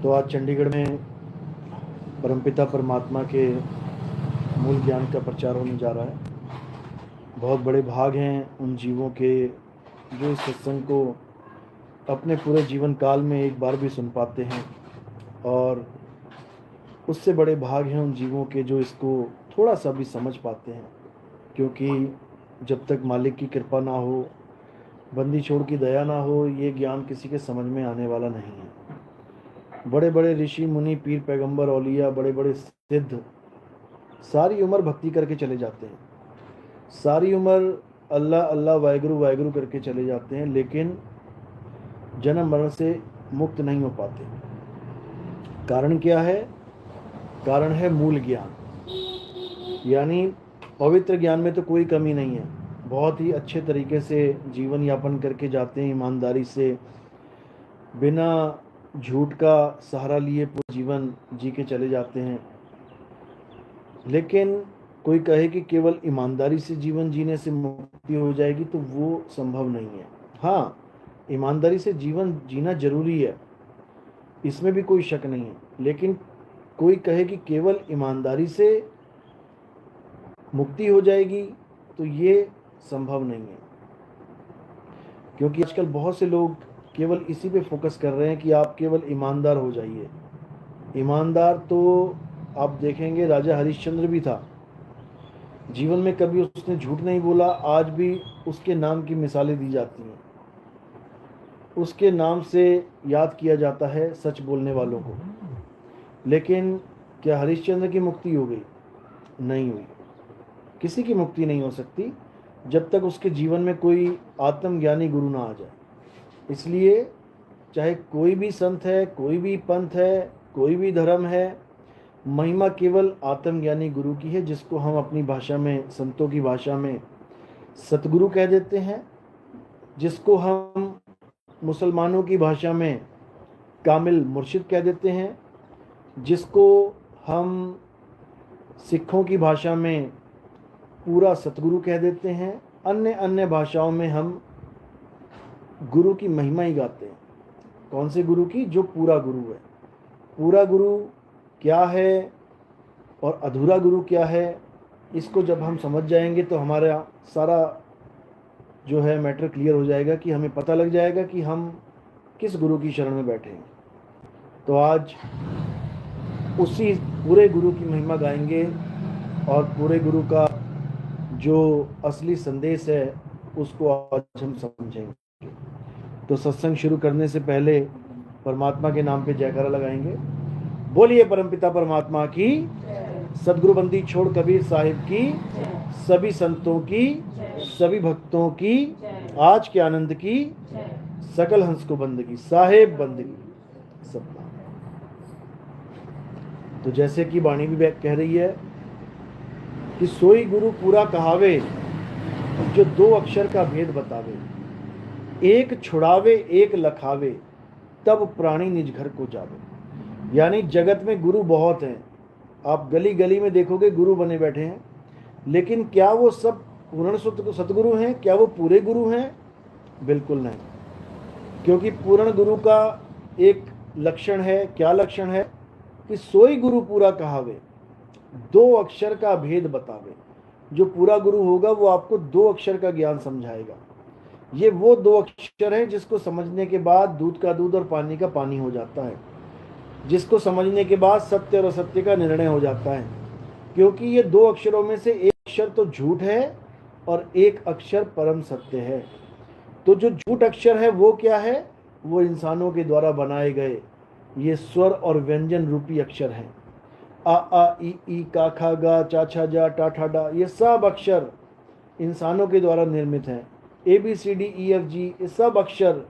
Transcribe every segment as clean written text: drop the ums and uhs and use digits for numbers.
तो आज चंडीगढ़ में परमपिता परमात्मा के मूल ज्ञान का प्रचार होने जा रहा है। बहुत बड़े भाग हैं उन जीवों के जो इस सत्संग को अपने पूरे जीवन काल में एक बार भी सुन पाते हैं, और उससे बड़े भाग हैं उन जीवों के जो इसको थोड़ा सा भी समझ पाते हैं, क्योंकि जब तक मालिक की कृपा ना हो, बंदी छोड़ की दया ना हो, ये ज्ञान किसी के समझ में आने वाला नहीं है। बड़े बड़े ऋषि मुनि, पीर पैगंबर, औलिया, बड़े बड़े सिद्ध सारी उम्र भक्ति करके चले जाते हैं, सारी उम्र अल्लाह अल्लाह वाहेगुरु वाहेगुरु करके चले जाते हैं, लेकिन जन्म मरण से मुक्त नहीं हो पाते। कारण क्या है? कारण है मूल ज्ञान, यानी पवित्र ज्ञान में तो कोई कमी नहीं है। बहुत ही अच्छे तरीके से जीवन यापन करके जाते हैं, ईमानदारी से, बिना झूठ का सहारा लिए पूरा जीवन जी के चले जाते हैं। लेकिन कोई कहे कि केवल ईमानदारी से जीवन जीने से मुक्ति हो जाएगी, तो वो संभव नहीं है। हाँ, ईमानदारी से जीवन जीना जरूरी है, इसमें भी कोई शक नहीं है, लेकिन कोई कहे कि केवल ईमानदारी से मुक्ति हो जाएगी, तो ये संभव नहीं है। क्योंकि आजकल बहुत से लोग केवल इसी पे फोकस कर रहे हैं कि आप केवल ईमानदार हो जाइए। ईमानदार तो आप देखेंगे राजा हरिश्चंद्र भी था, जीवन में कभी उसने झूठ नहीं बोला। आज भी उसके नाम की मिसालें दी जाती हैं, उसके नाम से याद किया जाता है सच बोलने वालों को। लेकिन क्या हरिश्चंद्र की मुक्ति हो गई? नहीं हुई। किसी की मुक्ति नहीं हो सकती जब तक उसके जीवन में कोई आत्मज्ञानी गुरु ना आ जाए। इसलिए चाहे कोई भी संत है, कोई भी पंथ है, कोई भी धर्म है, महिमा केवल आत्मज्ञानी गुरु की है, जिसको हम अपनी भाषा में, संतों की भाषा में सतगुरु कह देते हैं, जिसको हम मुसलमानों की भाषा में कामिल मुर्शिद कह देते हैं, जिसको हम सिखों की भाषा में पूरा सतगुरु कह देते हैं। अन्य अन्य भाषाओं में हम गुरु की महिमा ही गाते हैं। कौन से गुरु की? जो पूरा गुरु है। पूरा गुरु क्या है और अधूरा गुरु क्या है, इसको जब हम समझ जाएंगे तो हमारा सारा जो है मैटर क्लियर हो जाएगा, कि हमें पता लग जाएगा कि हम किस गुरु की शरण में बैठे हैं। तो आज उसी पूरे गुरु की महिमा गाएंगे, और पूरे गुरु का जो असली संदेश है उसको आज हम समझेंगे। तो सत्संग शुरू करने से पहले परमात्मा के नाम पे जयकारा लगाएंगे। बोलिए परमपिता परमात्मा की, सदगुरु बंदी छोड़ कबीर साहिब की, सभी संतों की, सभी भक्तों की, आज के आनंद की, सकल हंस को बंदगी, साहेब बंदगी सपना। तो जैसे कि वाणी भी कह रही है कि सोई गुरु पूरा कहावे, जो दो अक्षर का भेद बतावे, एक छुड़ावे एक लखावे, तब प्राणी निज घर को जावे। यानी जगत में गुरु बहुत हैं, आप गली गली में देखोगे गुरु बने बैठे हैं, लेकिन क्या वो सब पूर्ण सतगुरु हैं? क्या वो पूरे गुरु हैं? बिल्कुल नहीं। क्योंकि पूर्ण गुरु का एक लक्षण है। क्या लक्षण है? कि सोई गुरु पूरा कहावे, दो अक्षर का भेद बतावे। जो पूरा गुरु होगा वो आपको दो अक्षर का ज्ञान समझाएगा। ये वो दो अक्षर हैं जिसको समझने के बाद दूध का दूध और पानी का पानी हो जाता है, जिसको समझने के बाद सत्य और असत्य का निर्णय हो जाता है। क्योंकि ये दो अक्षरों में से एक अक्षर तो झूठ है और एक अक्षर परम सत्य है। तो जो झूठ अक्षर है वो क्या है? वो इंसानों के द्वारा बनाए गए ये स्वर और व्यंजन रूपी अक्षर हैं। आ आ ई का खा गा चा छा जा टा ठा डा, ये सब अक्षर इंसानों के द्वारा निर्मित हैं। A B C D E F G, ये सब अक्षर,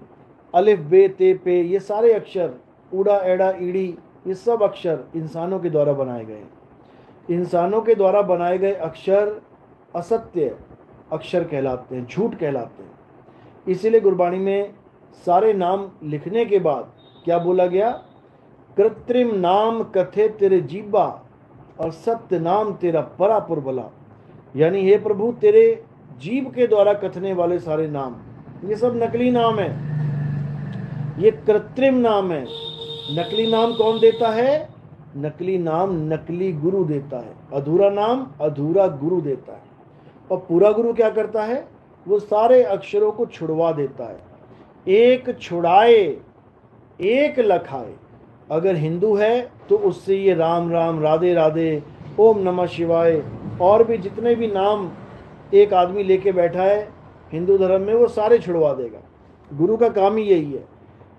अलिफ बे ते पे, ये सारे अक्षर, उड़ा एड़ा ईड़ी, ये सब अक्षर इंसानों के द्वारा बनाए गए। इंसानों के द्वारा बनाए गए अक्षर असत्य अक्षर कहलाते हैं, झूठ कहलाते हैं। इसीलिए गुरबाणी में सारे नाम लिखने के बाद क्या बोला गया? कृत्रिम नाम कथे तेरे जीबा, और सत्य नाम तेरा परापुर बला। यानी हे प्रभु, तेरे जीव के द्वारा कथने वाले सारे नाम, ये सब नकली नाम है। ये कृत्रिम नाम है। नकली नाम कौन देता है? नकली नाम नकली गुरु देता है। अधूरा नाम अधूरा गुरु देता है। और पूरा गुरु क्या करता है? वो सारे अक्षरों को छुड़वा देता है। एक छुड़ाए एक लखाए। अगर हिंदू है तो उससे ये राम राम, राधे राधे, ओम नमः शिवाय और भी जितने भी नाम एक आदमी लेके बैठा है हिंदू धर्म में, वो सारे छुड़वा देगा। गुरु का काम ही यही है।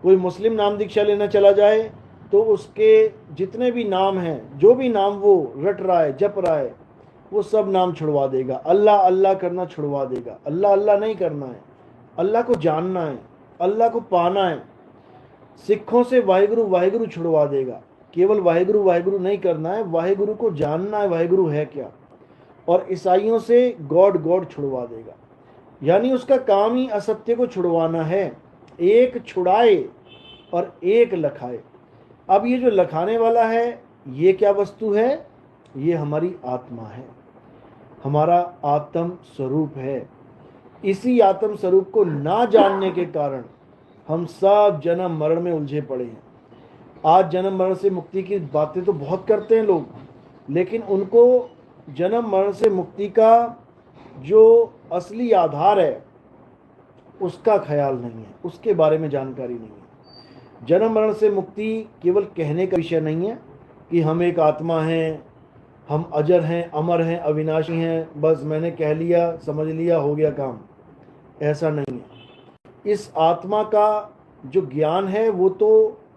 कोई मुस्लिम नाम दीक्षा लेना चला जाए तो उसके जितने भी नाम हैं, जो भी नाम वो रट रहा है, जप रहा है, वो सब नाम छुड़वा देगा। अल्लाह अल्लाह करना छुड़वा देगा। अल्लाह अल्लाह नहीं करना है, अल्लाह को जानना है, अल्लाह को पाना है। सिखों से वाहिगुरु वाहिगुरु छुड़वा देगा। केवल वाहिगुरु वाहिगुरु नहीं करना है, वाहिगुरु को जानना है, वाहिगुरु है क्या। और ईसाइयों से गॉड गॉड छुड़वा देगा। यानी उसका काम ही असत्य को छुड़वाना है। एक छुड़ाए और एक लखाए। अब ये जो लखाने वाला है, ये क्या वस्तु है? ये हमारी आत्मा है, हमारा आत्म स्वरूप है। इसी आत्म स्वरूप को ना जानने के कारण हम सब जन्म मरण में उलझे पड़े हैं। आज जन्म मरण से मुक्ति की बातें तो बहुत करते हैं लोग, लेकिन उनको जन्म मरण से मुक्ति का जो असली आधार है उसका ख्याल नहीं है, उसके बारे में जानकारी नहीं है। जन्म मरण से मुक्ति केवल कहने का विषय नहीं है कि हम एक आत्मा हैं, हम अजर हैं, अमर हैं, अविनाशी हैं, बस मैंने कह लिया, समझ लिया, हो गया काम। ऐसा नहीं है। इस आत्मा का जो ज्ञान है वो तो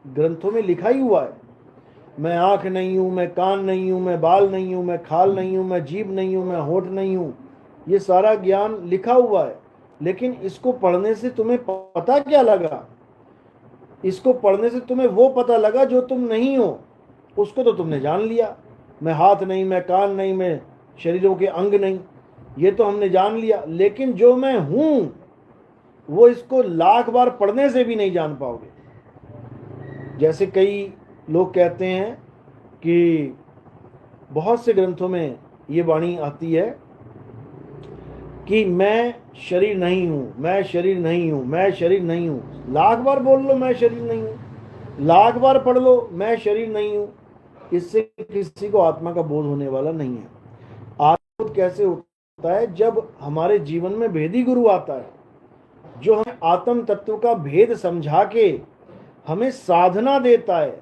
ग्रंथों में लिखा ही हुआ है। मैं आँख नहीं हूँ, मैं कान नहीं हूँ, मैं बाल नहीं हूँ, मैं खाल नहीं हूँ, मैं जीभ नहीं हूँ, मैं होठ नहीं हूँ। ये सारा ज्ञान लिखा हुआ है। लेकिन इसको पढ़ने से तुम्हें पता क्या लगा? इसको पढ़ने से तुम्हें वो पता लगा जो तुम नहीं हो। उसको तो तुमने जान लिया। मैं हाथ नहीं, मैं कान नहीं, मैं शरीरों के अंग नहीं, ये तो हमने जान लिया। लेकिन जो मैं हूं वो इसको लाख बार पढ़ने से भी नहीं जान पाओगे। जैसे कई लोग कहते हैं कि बहुत से ग्रंथों में ये वाणी आती है कि मैं शरीर नहीं हूं, मैं शरीर नहीं हूं, मैं शरीर नहीं हूं। लाख बार बोल लो मैं शरीर नहीं हूं, लाख बार पढ़ लो मैं शरीर नहीं हूं, इससे किसी को आत्मा का बोध होने वाला नहीं है। आत्मबोध कैसे होता है? जब हमारे जीवन में भेदी गुरु आता है जो हमें आत्म तत्व का भेद समझा के हमें साधना देता है।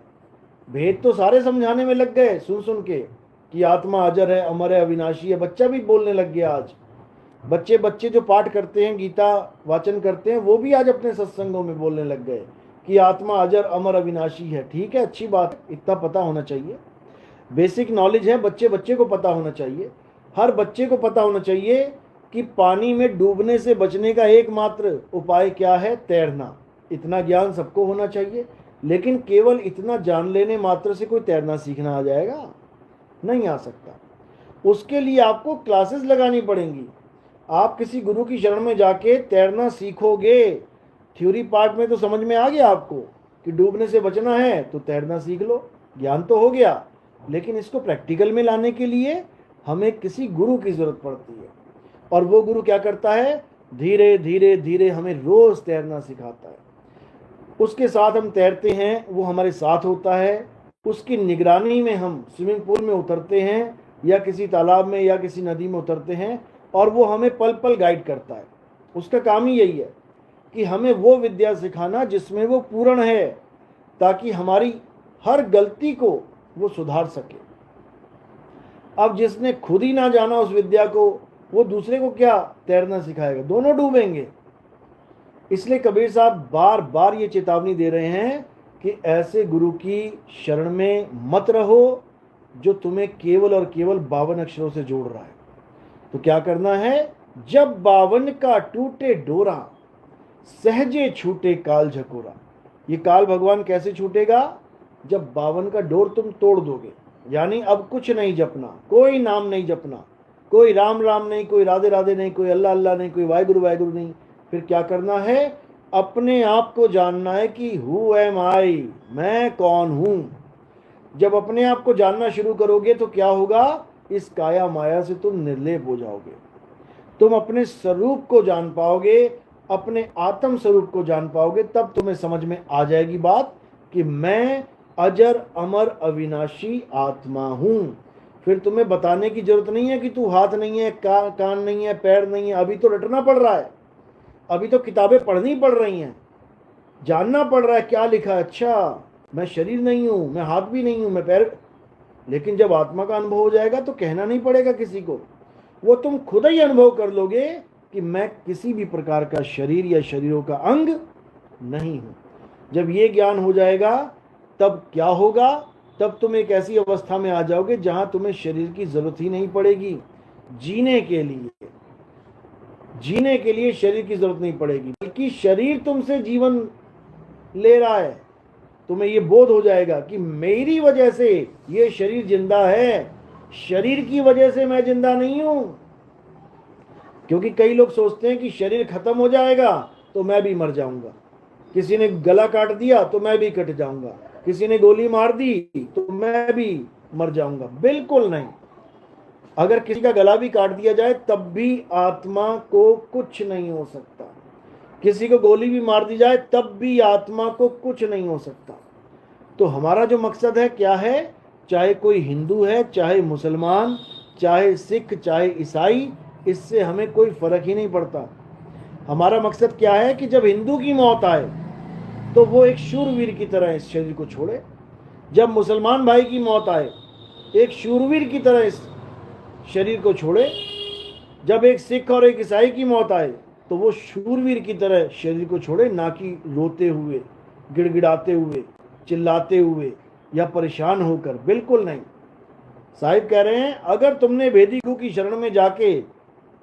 भेद तो सारे समझाने में लग गए सुन सुन के कि आत्मा अजर है, अमर है, अविनाशी है। बच्चा भी बोलने लग गया आज। बच्चे जो पाठ करते हैं, गीता वाचन करते हैं, वो भी आज अपने सत्संगों में बोलने लग गए कि आत्मा अजर अमर अविनाशी है। ठीक है, अच्छी बात, इतना पता होना चाहिए। बेसिक नॉलेज है, बच्चे को पता होना चाहिए। हर बच्चे को पता होना चाहिए कि पानी में डूबने से बचने का एकमात्र उपाय क्या है? तैरना। इतना ज्ञान सबको होना चाहिए। लेकिन केवल इतना जान लेने मात्र से कोई तैरना सीखना आ जाएगा? नहीं आ सकता। उसके लिए आपको क्लासेस लगानी पड़ेंगी। आप किसी गुरु की शरण में जाके तैरना सीखोगे। थ्योरी पार्ट में तो समझ में आ गया आपको कि डूबने से बचना है तो तैरना सीख लो, ज्ञान तो हो गया। लेकिन इसको प्रैक्टिकल में लाने के लिए हमें किसी गुरु की जरूरत पड़ती है। और वो गुरु क्या करता है? धीरे धीरे धीरे हमें रोज तैरना सिखाता है। उसके साथ हम तैरते हैं, वो हमारे साथ होता है। उसकी निगरानी में हम स्विमिंग पूल में उतरते हैं या किसी तालाब में या किसी नदी में उतरते हैं, और वो हमें पल पल गाइड करता है। उसका काम ही यही है कि हमें वो विद्या सिखाना जिसमें वो पूर्ण है, ताकि हमारी हर गलती को वो सुधार सके। अब जिसने खुद ही ना जाना उस विद्या को, वो दूसरे को क्या तैरना सिखाएगा? दोनों डूबेंगे। इसलिए कबीर साहब बार बार ये चेतावनी दे रहे हैं कि ऐसे गुरु की शरण में मत रहो जो तुम्हें केवल और केवल 52 अक्षरों से जोड़ रहा है। तो क्या करना है? जब 52 का टूटे डोरा, सहजे छूटे काल झकोरा। ये काल भगवान कैसे छूटेगा? जब 52 का डोर तुम तोड़ दोगे। यानी अब कुछ नहीं जपना, कोई नाम नहीं जपना, कोई राम राम नहीं, कोई राधे राधे नहीं, कोई अल्लाह अल्लाह नहीं, कोई वाहिगुरु वाहिगुरु नहीं। फिर क्या करना है? अपने आप को जानना है कि हु एम आई, मैं कौन हूं। जब अपने आप को जानना शुरू करोगे तो क्या होगा? इस काया माया से तुम निर्लेप हो जाओगे। तुम अपने स्वरूप को जान पाओगे। अपने आत्म स्वरूप को जान पाओगे, तब तुम्हें समझ में आ जाएगी बात कि मैं अजर अमर अविनाशी आत्मा हूं। फिर तुम्हें बताने की जरूरत नहीं है कि तू हाथ नहीं है, कान नहीं है, पैर नहीं है। अभी तो रटना पड़ रहा है, अभी तो किताबें पढ़नी पड़ रही हैं, जानना पड़ रहा है क्या लिखा है। अच्छा, मैं शरीर नहीं हूं, मैं हाथ भी नहीं हूं, मैं पैर। लेकिन जब आत्मा का अनुभव हो जाएगा तो कहना नहीं पड़ेगा किसी को, वो तुम खुद ही अनुभव कर लोगे कि मैं किसी भी प्रकार का शरीर या शरीरों का अंग नहीं हूं। जब ये ज्ञान हो जाएगा तब क्या होगा, तब तुम एक ऐसी अवस्था में आ जाओगे जहां तुम्हें शरीर की जरूरत ही नहीं पड़ेगी। जीने के लिए, जीने के लिए शरीर की जरूरत नहीं पड़ेगी, बल्कि शरीर तुमसे जीवन ले रहा है। तुम्हें ये बोध हो जाएगा कि मेरी वजह से ये शरीर जिंदा है, शरीर की वजह से मैं जिंदा नहीं हूं। क्योंकि कई लोग सोचते हैं कि शरीर खत्म हो जाएगा तो मैं भी मर जाऊंगा, किसी ने गला काट दिया तो मैं भी कट जाऊंगा, किसी ने गोली मार दी तो मैं भी मर जाऊंगा। बिल्कुल नहीं। अगर किसी का गला भी काट दिया जाए तब भी आत्मा को कुछ नहीं हो सकता, किसी को गोली भी मार दी जाए तब भी आत्मा को कुछ नहीं हो सकता। तो हमारा जो मकसद है क्या है, चाहे कोई हिंदू है, चाहे मुसलमान, चाहे सिख, चाहे ईसाई, इससे हमें कोई फर्क ही नहीं पड़ता। हमारा मकसद क्या है कि जब हिंदू की मौत आए तो वो एक शूरवीर की तरह इस शरीर को छोड़े, जब मुसलमान भाई की मौत आए एक शूरवीर की तरह इस शरीर को छोड़े, जब एक सिख और एक ईसाई की मौत आए तो वो शूरवीर की तरह शरीर को छोड़े, ना कि रोते हुए, गिड़गिड़ाते हुए, चिल्लाते हुए या परेशान होकर। बिल्कुल नहीं। साहिब कह रहे हैं अगर तुमने वेदी गुरु की शरण में जाके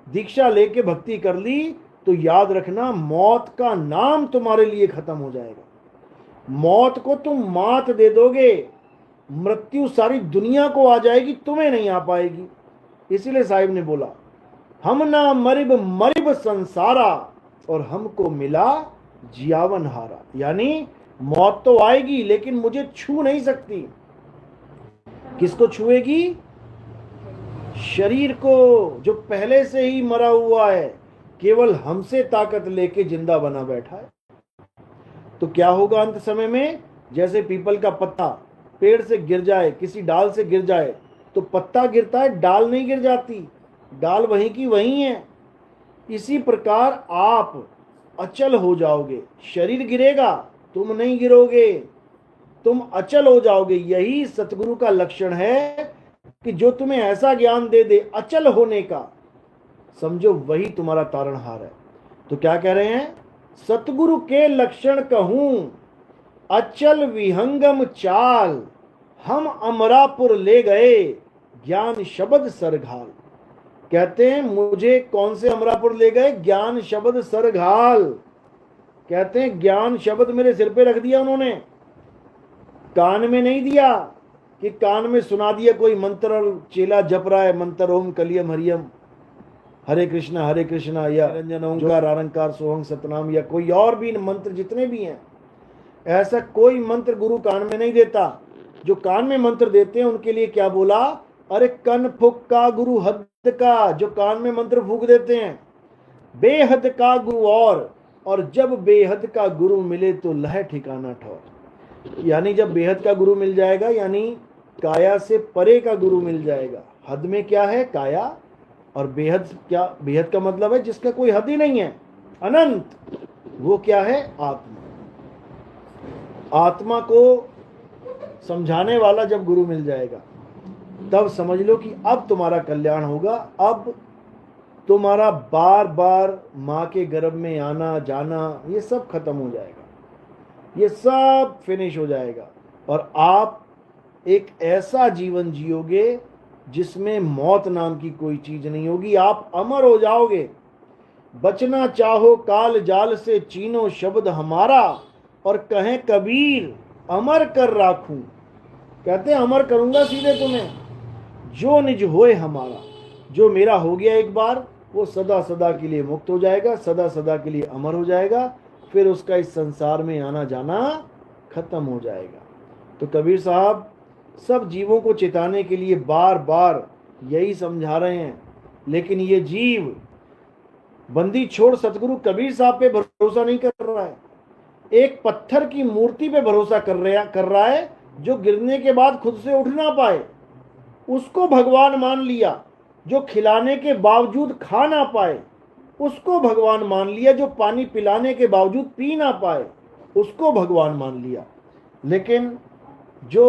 दीक्षा लेके भक्ति कर ली तो याद रखना मौत का नाम तुम्हारे लिए खत्म हो जाएगा। मौत को तुम मात दे दोगे, मृत्यु सारी दुनिया को आ जाएगी, तुम्हें नहीं आ पाएगी। इसीलिए साहिब ने बोला हम ना मरिब मरिब संसारा और हमको मिला जियावन हारा। यानी मौत तो आएगी लेकिन मुझे छू नहीं सकती। किसको छुएगी? शरीर को, जो पहले से ही मरा हुआ है, केवल हमसे ताकत लेके जिंदा बना बैठा है। तो क्या होगा अंत समय में? जैसे पीपल का पत्ता पेड़ से गिर जाए, किसी डाल से गिर जाए तो पत्ता गिरता है, डाल नहीं गिर जाती, डाल वहीं की वहीं है। इसी प्रकार आप अचल हो जाओगे, शरीर गिरेगा, तुम नहीं गिरोगे, तुम अचल हो जाओगे। यही सतगुरु का लक्षण है कि जो तुम्हें ऐसा ज्ञान दे दे अचल होने का, समझो वही तुम्हारा तारणहार है। तो क्या कह रहे हैं? सतगुरु के लक्षण कहूं अचल विहंगम चाल, हम अमरापुर ले गए ज्ञान शब्द सरघाल। कहते हैं मुझे कौन से अमरापुर ले गए? ज्ञान शब्द सरघाल। कहते हैं ज्ञान शब्द मेरे सिर पे रख दिया उन्होंने, कान में नहीं दिया कि कान में सुना दिया कोई मंत्र और चेला जप रहा है मंत्र, ओम कलियम हरियम हरे कृष्णा या रंजन ओंकार आरंकार सोहंग सतनाम या कोई और भी मंत्र जितने भी हैं, ऐसा कोई मंत्र गुरु कान में नहीं देता। जो कान में मंत्र देते हैं उनके लिए क्या बोला? अरे कन फुक का गुरु हद का, जो कान में मंत्र फूक देते हैं। बेहद का गुरु और जब बेहद का गुरु मिले तो लह ठिकाना ठौर। यानी जब बेहद का गुरु मिल जाएगा, यानी काया से परे का गुरु मिल जाएगा। हद में क्या है? काया। और बेहद क्या? बेहद का मतलब है जिसका कोई हद ही नहीं है, अनंत। वो क्या है? आत्मा। आत्मा को समझाने वाला जब गुरु मिल जाएगा तब समझ लो कि अब तुम्हारा कल्याण होगा। अब तुम्हारा बार बार माँ के गर्भ में आना जाना ये सब खत्म हो जाएगा, ये सब फिनिश हो जाएगा और आप एक ऐसा जीवन जियोगे जिसमें मौत नाम की कोई चीज नहीं होगी। आप अमर हो जाओगे। बचना चाहो काल जाल से चीनो शब्द हमारा, और कहें कबीर अमर कर राखूं। कहते हैं अमर करूंगा सीधे तुम्हें। जो निज होए हमारा, जो मेरा हो गया एक बार वो सदा सदा के लिए मुक्त हो जाएगा, सदा सदा के लिए अमर हो जाएगा। फिर उसका इस संसार में आना जाना खत्म हो जाएगा। तो कबीर साहब सब जीवों को चेताने के लिए बार बार यही समझा रहे हैं। लेकिन ये जीव बंदी छोड़ सतगुरु कबीर साहब पे भरोसा नहीं कर रहा है, एक पत्थर की मूर्ति पे भरोसा कर रहा है जो गिरने के बाद खुद से उठ ना पाए, उसको भगवान मान लिया। जो खिलाने के बावजूद खा ना पाए उसको भगवान मान लिया। जो पानी पिलाने के बावजूद पी ना पाए उसको भगवान मान लिया। लेकिन जो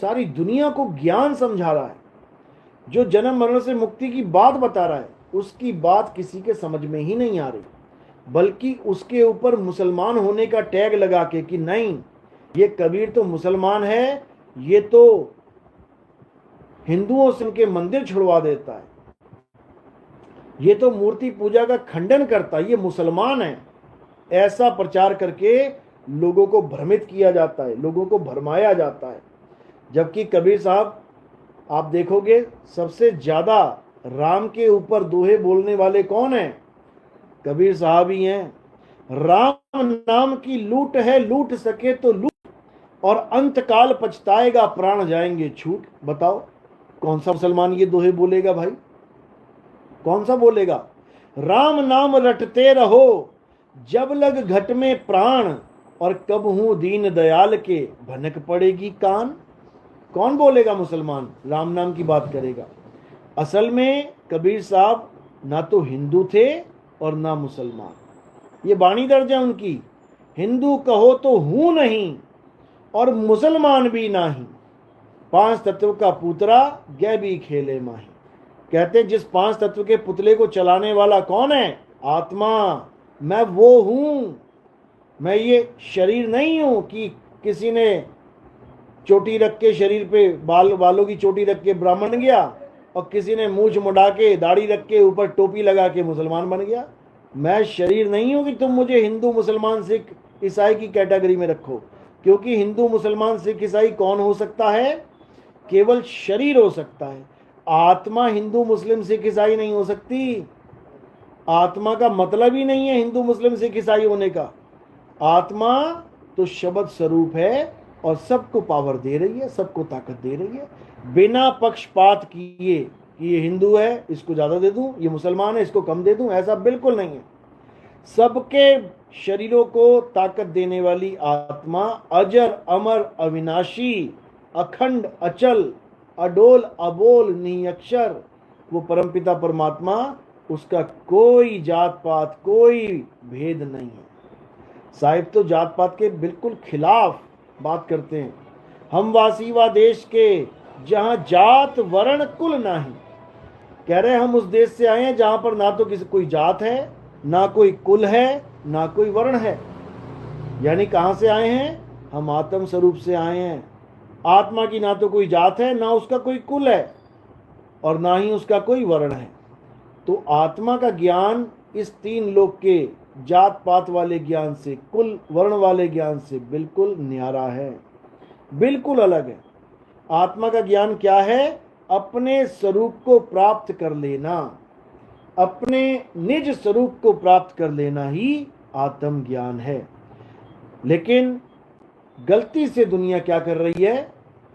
सारी दुनिया को ज्ञान समझा रहा है, जो जन्म मरण से मुक्ति की बात बता रहा है, उसकी बात किसी के समझ में ही नहीं आ रही, बल्कि उसके ऊपर मुसलमान होने का टैग लगा के कि नहीं, ये कबीर तो मुसलमान है, ये तो हिंदुओं से उनके मंदिर छुड़वा देता है, ये तो मूर्ति पूजा का खंडन करता है, ये मुसलमान है। ऐसा प्रचार करके लोगों को भ्रमित किया जाता है, लोगों को भरमाया जाता है। जबकि कबीर साहब आप देखोगे सबसे ज्यादा राम के ऊपर दोहे बोलने वाले कौन हैं? कबीर साहब ही हैं। राम नाम की लूट है, लूट सके तो लूट, और अंतकाल पछताएगा प्राण जाएंगे छूट। बताओ कौन सा मुसलमान ये दोहे बोलेगा भाई? कौन सा बोलेगा? राम नाम रटते रहो जब लग घट में प्राण, और कब हूं दीन दयाल के भनक पड़ेगी कान। कौन बोलेगा मुसलमान राम नाम की बात करेगा? असल में कबीर साहब ना तो हिंदू थे और ना मुसलमान। ये बाणी दर्ज है उनकी, हिंदू कहो तो हूं नहीं और मुसलमान भी नहीं, पांच तत्व का पुतरा गै भी खेले माही। कहते जिस पांच तत्व के पुतले को चलाने वाला कौन है? आत्मा। मैं वो हूं, मैं ये शरीर नहीं हूं कि किसी ने चोटी रख के शरीर पे बालों की चोटी रख के ब्राह्मण बन गया और किसी ने मूछ मुड़ा के दाढ़ी रख के ऊपर टोपी लगा के मुसलमान बन गया। मैं शरीर नहीं हूं कि तुम मुझे हिंदू मुसलमान सिख ईसाई की कैटेगरी में रखो, क्योंकि हिंदू मुसलमान सिख ईसाई कौन हो सकता है? केवल शरीर हो सकता है। आत्मा हिंदू मुस्लिम सिख ईसाई नहीं हो सकती। आत्मा का मतलब ही नहीं है हिंदू मुस्लिम सिख ईसाई होने का। आत्मा तो शब्द स्वरूप है और सबको पावर दे रही है, सबको ताकत दे रही है, बिना पक्षपात किए कि ये हिंदू है इसको ज्यादा दे दूं, ये मुसलमान है इसको कम दे दूं, ऐसा बिल्कुल नहीं है। सबके शरीरों को ताकत देने वाली आत्मा अजर अमर अविनाशी अखंड अचल अडोल अबोल निरक्षर, वो परमपिता परमात्मा, उसका कोई जात पात कोई भेद नहीं है। साहिब तो जात पात के बिल्कुल खिलाफ बात करते हैं। हम वासी व देश के जहां जात वर्ण कुल नहीं। कह रहे हम उस देश से आए हैं जहां पर ना तो किसी कोई जात है, ना कोई कुल है, ना कोई वर्ण है। यानी कहां से आए हैं? हम आत्म स्वरूप से आए हैं। आत्मा की ना तो कोई जात है, ना उसका कोई कुल है, और ना ही उसका कोई वर्ण है। तो आत्मा का ज्ञान इस तीन लोक के जात पात वाले ज्ञान से, कुल वर्ण वाले ज्ञान से बिल्कुल न्यारा है, बिल्कुल अलग है। आत्मा का ज्ञान क्या है? अपने स्वरूप को प्राप्त कर लेना, अपने निज स्वरूप को प्राप्त कर लेना ही आत्म ज्ञान है। लेकिन गलती से दुनिया क्या कर रही है?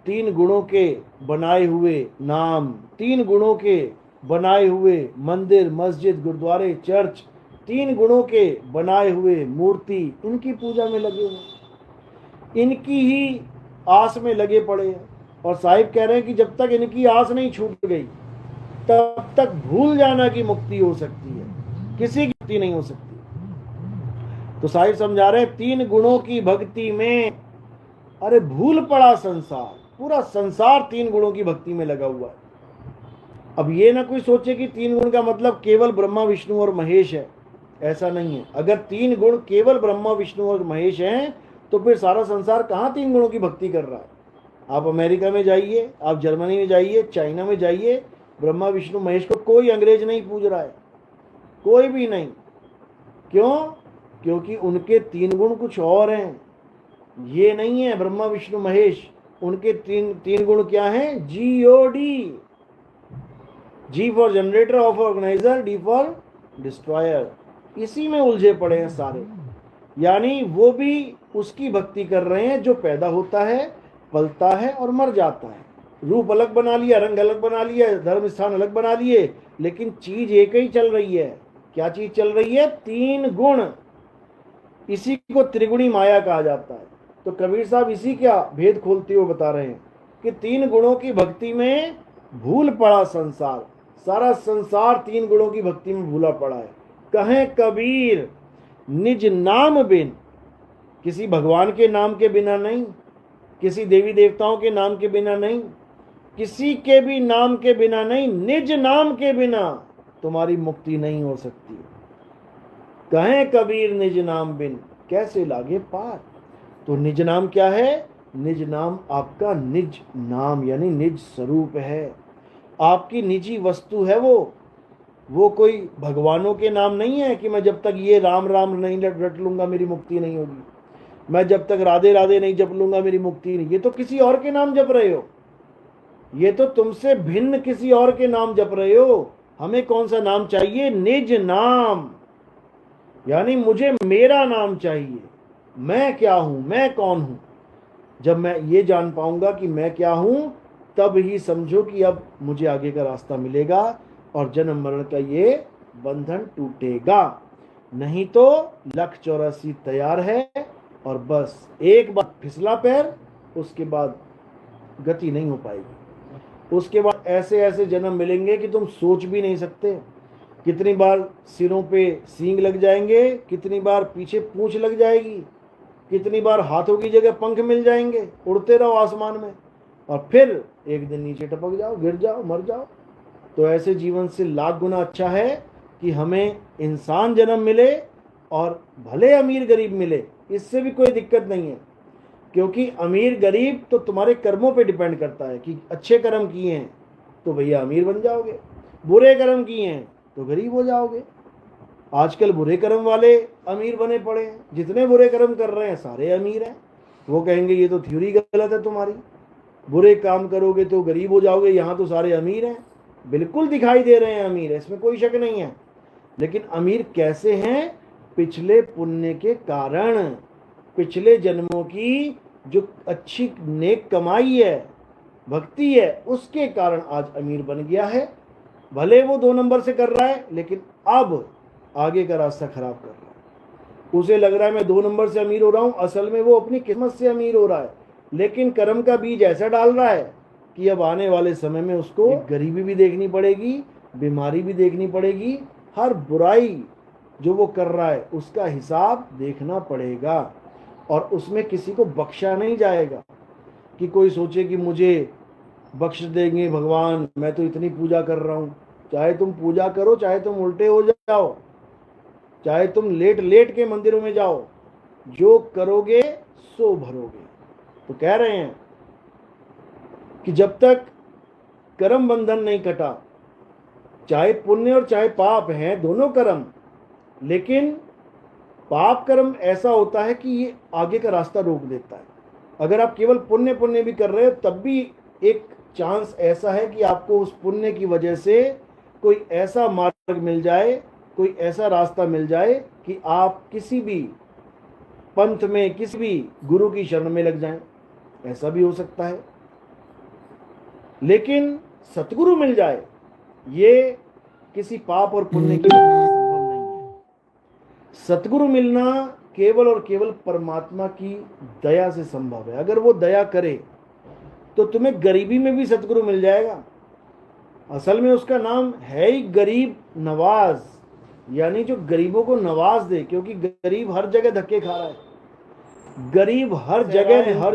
तीन गुणों के बनाए हुए नाम, तीन गुणों के बनाए हुए मंदिर मस्जिद गुरुद्वारे चर्च, तीन गुणों के बनाए हुए मूर्ति, इनकी पूजा में लगे हुए, इनकी ही आस में लगे पड़े हैं। और साहिब कह रहे हैं कि जब तक इनकी आस नहीं छूट गई तब तक भूल जाना की मुक्ति हो सकती है, किसी की मुक्ति नहीं हो सकती। तो साहिब समझा रहे हैं तीन गुणों की भक्ति में, अरे भूल पड़ा संसार, पूरा संसार तीन गुणों की भक्ति में लगा हुआ है। अब ये ना कोई सोचे कि तीन गुण का मतलब केवल ब्रह्मा विष्णु और महेश है, ऐसा नहीं है। अगर तीन गुण केवल ब्रह्मा विष्णु और महेश हैं तो फिर सारा संसार कहाँ तीन गुणों की भक्ति कर रहा है? आप अमेरिका में जाइए, आप जर्मनी में जाइए, चाइना में जाइए, ब्रह्मा विष्णु महेश को कोई अंग्रेज नहीं पूज रहा है, कोई भी नहीं। क्यों? क्योंकि उनके तीन गुण कुछ और हैं, ये नहीं है ब्रह्मा विष्णु महेश। उनके तीन गुण क्या हैं? GOD, G for generator, O for organiser, D for destroyer. इसी में उलझे पड़े हैं सारे। यानी वो भी उसकी भक्ति कर रहे हैं जो पैदा होता है, पलता है और मर जाता है। रूप अलग बना लिया, रंग अलग बना लिया, धर्म स्थान अलग बना लिए, लेकिन चीज एक ही चल रही है। क्या चीज चल रही है? 3 गुण। इसी को त्रिगुणी माया कहा जाता है। तो कबीर साहब इसी का भेद खोलते हुए बता रहे हैं कि 3 गुणों की भक्ति में भूल पड़ा संसार। सारा संसार 3 गुणों की भक्ति में भूला पड़ा है। कहें कबीर निज नाम बिन, किसी भगवान के नाम के बिना नहीं, किसी देवी देवताओं के नाम के बिना नहीं, किसी के भी नाम के बिना नहीं, निज नाम के बिना तुम्हारी मुक्ति नहीं हो सकती। कहें कबीर निज नाम बिन कैसे लागे पार। तो निज नाम क्या है? निज नाम आपका निज नाम यानी निज स्वरूप है, आपकी निजी वस्तु है। वो कोई भगवानों के नाम नहीं है कि मैं जब तक ये राम राम नहीं रट लूंगा मेरी मुक्ति नहीं होगी, मैं जब तक राधे राधे नहीं जप लूंगा मेरी मुक्ति नहीं। ये तो किसी और के नाम जप रहे हो, ये तो तुमसे भिन्न किसी और के नाम जप रहे हो। हमें कौन सा नाम चाहिए? निज नाम, यानी मुझे मेरा नाम चाहिए। मैं क्या हूं, मैं कौन हूं। जब मैं ये जान पाऊंगा कि मैं क्या हूं, तब ही समझो कि अब मुझे आगे का रास्ता मिलेगा और जन्म मरण का ये बंधन टूटेगा। नहीं तो 1,84 तैयार है और बस एक बार फिसला पैर, उसके बाद गति नहीं हो पाएगी। उसके बाद ऐसे ऐसे जन्म मिलेंगे कि तुम सोच भी नहीं सकते। कितनी बार सिरों पे सींग लग जाएंगे, कितनी बार पीछे पूंछ लग जाएगी, कितनी बार हाथों की जगह पंख मिल जाएंगे, उड़ते रहो आसमान में और फिर एक दिन नीचे टपक जाओ, गिर जाओ, मर जाओ। तो ऐसे जीवन से लाख गुना अच्छा है कि हमें इंसान जन्म मिले और भले अमीर गरीब मिले, इससे भी कोई दिक्कत नहीं है। क्योंकि अमीर गरीब तो तुम्हारे कर्मों पे डिपेंड करता है कि अच्छे कर्म किए हैं तो भैया अमीर बन जाओगे, बुरे कर्म किए हैं तो गरीब हो जाओगे। आजकल बुरे कर्म वाले अमीर बने पड़े हैं, जितने बुरे कर्म कर रहे हैं सारे अमीर हैं। वो कहेंगे ये तो थ्योरी गलत है तुम्हारी, बुरे काम करोगे तो गरीब हो जाओगे, यहाँ तो सारे अमीर हैं। बिल्कुल दिखाई दे रहे हैं अमीर, इसमें कोई शक नहीं है। लेकिन अमीर कैसे हैं? पिछले पुण्य के कारण, पिछले जन्मों की जो अच्छी नेक कमाई है, भक्ति है, उसके कारण आज अमीर बन गया है। भले वो 2 नंबर से कर रहा है, लेकिन अब आगे का रास्ता खराब कर रहा है। उसे लग रहा है मैं 2 नंबर से अमीर हो रहा हूं, असल में वो अपनी किस्मत से अमीर हो रहा है। लेकिन कर्म का बीज ऐसा डाल रहा है कि अब आने वाले समय में उसको गरीबी भी देखनी पड़ेगी, बीमारी भी देखनी पड़ेगी, हर बुराई जो वो कर रहा है उसका हिसाब देखना पड़ेगा। और उसमें किसी को बख्शा नहीं जाएगा कि कोई सोचे कि मुझे बख्श देंगे भगवान, मैं तो इतनी पूजा कर रहा हूं। चाहे तुम पूजा करो, चाहे तुम उल्टे हो जाओ, चाहे तुम लेट लेट के मंदिरों में जाओ, जो करोगे सो भरोगे। तो कह रहे हैं कि जब तक कर्म बंधन नहीं कटा, चाहे पुण्य और चाहे पाप हैं दोनों कर्म, लेकिन पाप कर्म ऐसा होता है कि ये आगे का रास्ता रोक देता है। अगर आप केवल पुण्य पुण्य भी कर रहे हो तब भी एक चांस ऐसा है कि आपको उस पुण्य की वजह से कोई ऐसा मार्ग मिल जाए, कोई ऐसा रास्ता मिल जाए कि आप किसी भी पंथ में, किसी भी गुरु की शरण में लग जाएं। ऐसा भी हो सकता है। लेकिन सतगुरु मिल जाए, ये किसी पाप और पुण्य की वजह से संभव नहीं है। सतगुरु मिलना केवल और केवल परमात्मा की दया से संभव है। अगर वो दया करे तो तुम्हें गरीबी में भी सतगुरु मिल जाएगा। असल में उसका नाम है ही गरीब नवाज, यानी जो गरीबों को नवाज दे। क्योंकि गरीब हर जगह धक्के खा रहा है, गरीब हर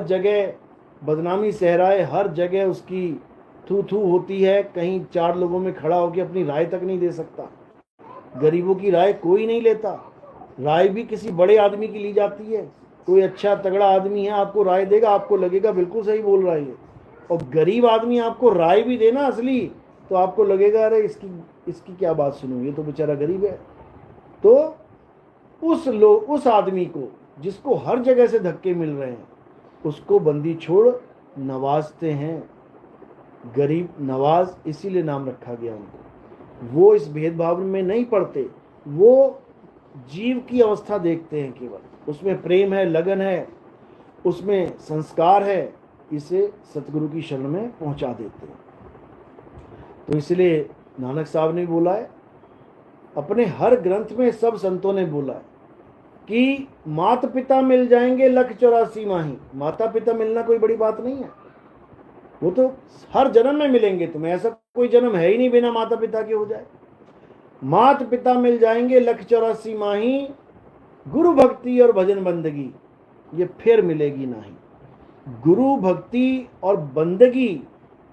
जगह बदनामी सह रहा है, हर जगह उसकी थू थू होती है। कहीं 4 लोगों में खड़ा होकर अपनी राय तक नहीं दे सकता। गरीबों की राय कोई नहीं लेता, राय भी किसी बड़े आदमी की ली जाती है। कोई अच्छा तगड़ा आदमी है, आपको राय देगा, आपको लगेगा बिल्कुल सही बोल रहा है। और गरीब आदमी आपको राय भी देना असली, तो आपको लगेगा अरे इसकी क्या बात सुनूं, ये तो बेचारा गरीब है। तो उस आदमी को जिसको हर जगह से धक्के मिल रहे हैं, उसको बंदी छोड़ नवाजते हैं। गरीब नवाज इसीलिए नाम रखा गया उनको। वो इस भेदभाव में नहीं पड़ते, वो जीव की अवस्था देखते हैं केवल, उसमें प्रेम है, लगन है, उसमें संस्कार है, इसे सतगुरु की शरण में पहुंचा देते हैं। तो इसलिए नानक साहब ने बोला है, अपने हर ग्रंथ में सब संतों ने बोला है कि माता पिता मिल जाएंगे 1,84 माही। माता पिता मिलना कोई बड़ी बात नहीं है, वो तो हर जन्म में मिलेंगे तुम्हें, ऐसा कोई जन्म है ही नहीं बिना माता पिता के हो जाए। माता पिता मिल जाएंगे 1,84 माही, गुरु भक्ति और भजन बंदगी ये फिर मिलेगी नहीं। गुरु भक्ति और बंदगी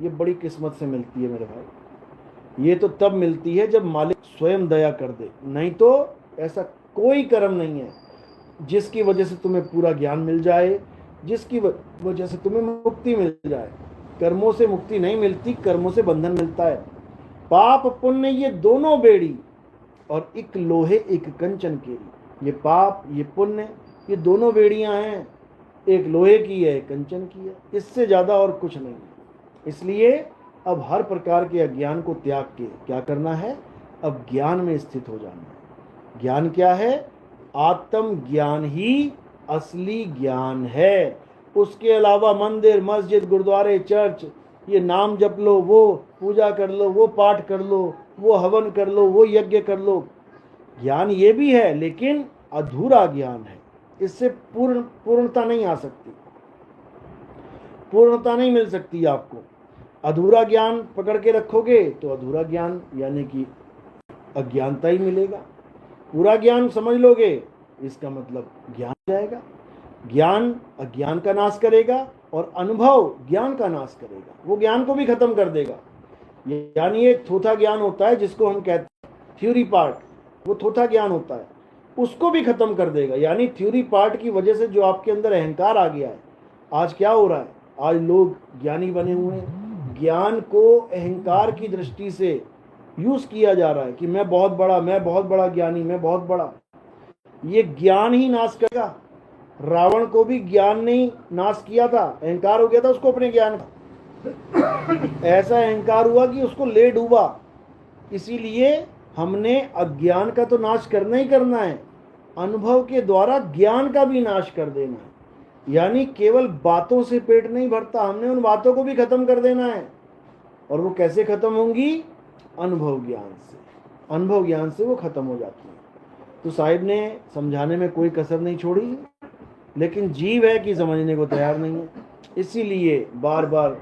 ये बड़ी किस्मत से मिलती है मेरे भाई। ये तो तब मिलती है जब मालिक स्वयं दया कर दे, नहीं तो ऐसा कोई कर्म नहीं है जिसकी वजह से तुम्हें पूरा ज्ञान मिल जाए, जिसकी वजह से तुम्हें मुक्ति मिल जाए। कर्मों से मुक्ति नहीं मिलती, कर्मों से बंधन मिलता है। पाप पुण्य ये दोनों बेड़ी और एक लोहे एक कंचन केरी। ये पाप ये पुण्य ये दोनों बेड़ियां हैं, एक लोहे की है एक कंचन की है, इससे ज्यादा और कुछ नहीं है। इसलिए अब हर प्रकार के अज्ञान को त्याग के क्या करना है, अब ज्ञान में स्थित हो जाना है। ज्ञान क्या है? आत्म ज्ञान ही असली ज्ञान है। उसके अलावा मंदिर मस्जिद गुरुद्वारे चर्च ये नाम जप लो, वो पूजा कर लो, वो पाठ कर लो, वो हवन कर लो, वो यज्ञ कर लो, ज्ञान ये भी है लेकिन अधूरा ज्ञान है। इससे पूर्णता नहीं आ सकती, पूर्णता नहीं मिल सकती आपको। अधूरा ज्ञान पकड़ के रखोगे तो अधूरा ज्ञान यानी कि अज्ञानता ही मिलेगा। पूरा ज्ञान समझ लोगे इसका मतलब ज्ञान जाएगा। ज्ञान अज्ञान का नाश करेगा और अनुभव ज्ञान का नाश करेगा, वो ज्ञान को भी खत्म कर देगा। यानी एक थोथा ज्ञान होता है जिसको हम कहते हैं थ्योरी पार्ट, वो थोथा ज्ञान होता है, उसको भी खत्म कर देगा। यानी थ्योरी पार्ट की वजह से जो आपके अंदर अहंकार आ गया है, आज क्या हो रहा है, आज लोग ज्ञानी बने हुए हैं, ज्ञान को अहंकार की दृष्टि से यूज किया जा रहा है कि मैं बहुत बड़ा ज्ञानी, मैं बहुत बड़ा। ये ज्ञान ही नाश करेगा। रावण को भी ज्ञान ने ही नाश किया था, अहंकार हो गया था उसको अपने ज्ञान का। ऐसा अहंकार हुआ कि उसको ले डूबा। इसीलिए हमने अज्ञान का तो नाश करना ही करना है, अनुभव के द्वारा ज्ञान का भी नाश कर देना है। यानी केवल बातों से पेट नहीं भरता, हमने उन बातों को भी खत्म कर देना है। और वो कैसे खत्म होंगी? अनुभव ज्ञान से। अनुभव ज्ञान से वो खत्म हो जाती है। तो साहिब ने समझाने में कोई कसर नहीं छोड़ी, लेकिन जीव है कि समझने को तैयार नहीं है, इसीलिए बार बार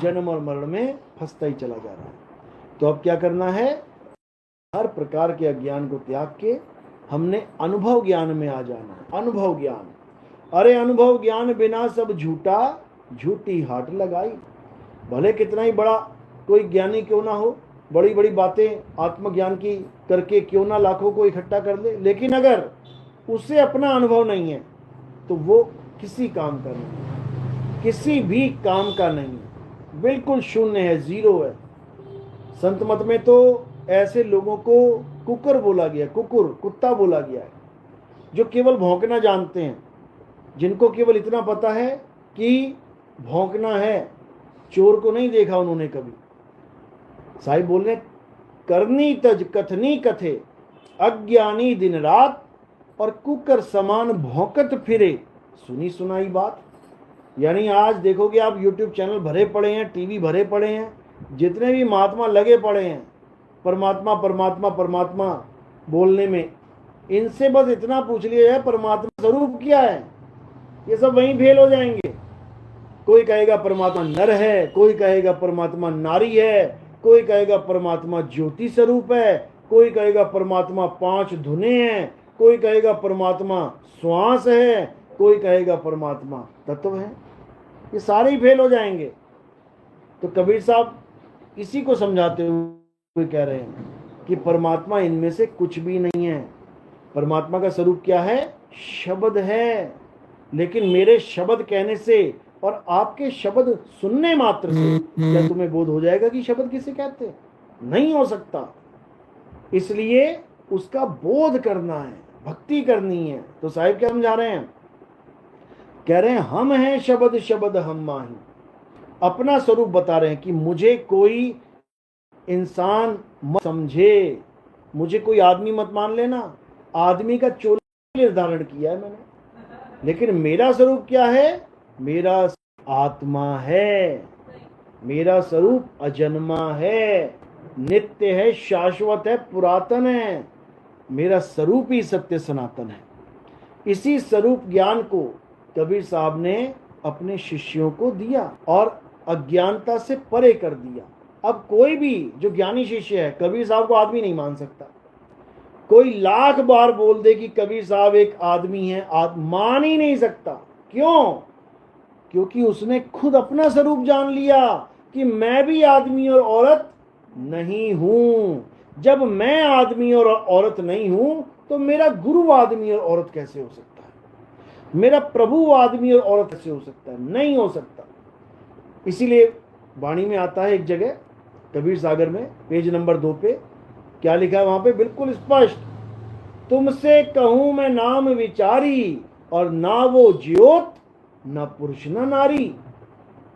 जन्म और मरण में फंसता ही चला जा रहा है। तो अब क्या करना है? हर प्रकार के अज्ञान को त्याग के हमने अनुभव ज्ञान में आ जाना है। अनुभव ज्ञान, अरे अनुभव ज्ञान बिना सब झूठा, झूठी हाट लगाई। भले कितना ही बड़ा कोई ज्ञानी क्यों ना हो, बड़ी बड़ी बातें आत्मज्ञान की करके क्यों ना लाखों को इकट्ठा कर ले, लेकिन अगर उसे अपना अनुभव नहीं है तो वो किसी काम का नहीं है, किसी भी काम का नहीं है, बिल्कुल शून्य है, जीरो है। संत मत में तो ऐसे लोगों को कुकर बोला गया, कुत्ता बोला गया है, जो केवल भौंकना जानते हैं, जिनको केवल इतना पता है कि भौंकना है। चोर को नहीं देखा उन्होंने कभी। साहिब बोल रहे करनी तज कथनी कथे, अज्ञानी दिन रात और कुकर समान भौंकत फिरे, सुनी सुनाई बात। यानी आज देखोगे आप यूट्यूब चैनल भरे पड़े हैं, टीवी भरे पड़े हैं, जितने भी महात्मा लगे पड़े हैं परमात्मा परमात्मा परमात्मा बोलने में, इनसे बस इतना पूछ लिया जाए परमात्मा स्वरूप क्या है, ये सब वहीं फेल हो जाएंगे। कोई कहेगा परमात्मा नर है, कोई कहेगा परमात्मा नारी है, कोई कहेगा परमात्मा ज्योति स्वरूप है, कोई कहेगा परमात्मा 5 धुने हैं, कोई कहेगा परमात्मा श्वास है, कोई कहेगा परमात्मा तत्व है। ये सारे ही फेल हो जाएंगे। तो कबीर साहब इसी को समझाते हुए कह रहे हैं कि परमात्मा इनमें से कुछ भी नहीं है। परमात्मा का स्वरूप क्या है? शब्द है। लेकिन मेरे शब्द कहने से और आपके शब्द सुनने मात्र से क्या तुम्हें बोध हो जाएगा कि शब्द किसे कहते हैं? नहीं हो सकता। इसलिए उसका बोध करना है, भक्ति करनी है। तो साहिब क्या समझा रहे हैं? कह रहे हैं हम हैं शब्द शब्द हम माही। अपना स्वरूप बता रहे हैं कि मुझे कोई इंसान मत समझे, मुझे कोई आदमी मत मान लेना। आदमी का चोला निर्धारण किया है मैंने, लेकिन मेरा स्वरूप क्या है? मेरा आत्मा है। मेरा स्वरूप अजन्मा है, नित्य है, शाश्वत है, पुरातन है। मेरा स्वरूप ही सत्य सनातन है। इसी स्वरूप ज्ञान को कबीर साहब ने अपने शिष्यों को दिया और अज्ञानता से परे कर दिया। अब कोई भी जो ज्ञानी शिष्य है कबीर साहब को आदमी नहीं मान सकता। कोई लाख बार बोल दे कि कबीर साहब एक आदमी है, मान ही नहीं सकता। क्यों? क्योंकि उसने खुद अपना स्वरूप जान लिया कि मैं भी आदमी और औरत नहीं हूं। जब मैं आदमी और औरत नहीं हूं तो मेरा गुरु आदमी और औरत कैसे हो सकता है? मेरा प्रभु आदमी और औरत कैसे हो सकता है? नहीं हो सकता। इसीलिए वाणी में आता है एक जगह कबीर सागर में पेज नंबर 2 पे क्या लिखा है? वहां पे बिल्कुल स्पष्ट, तुमसे कहूं मैं नाम विचारी और ना वो ज्योत न पुरुष न नारी।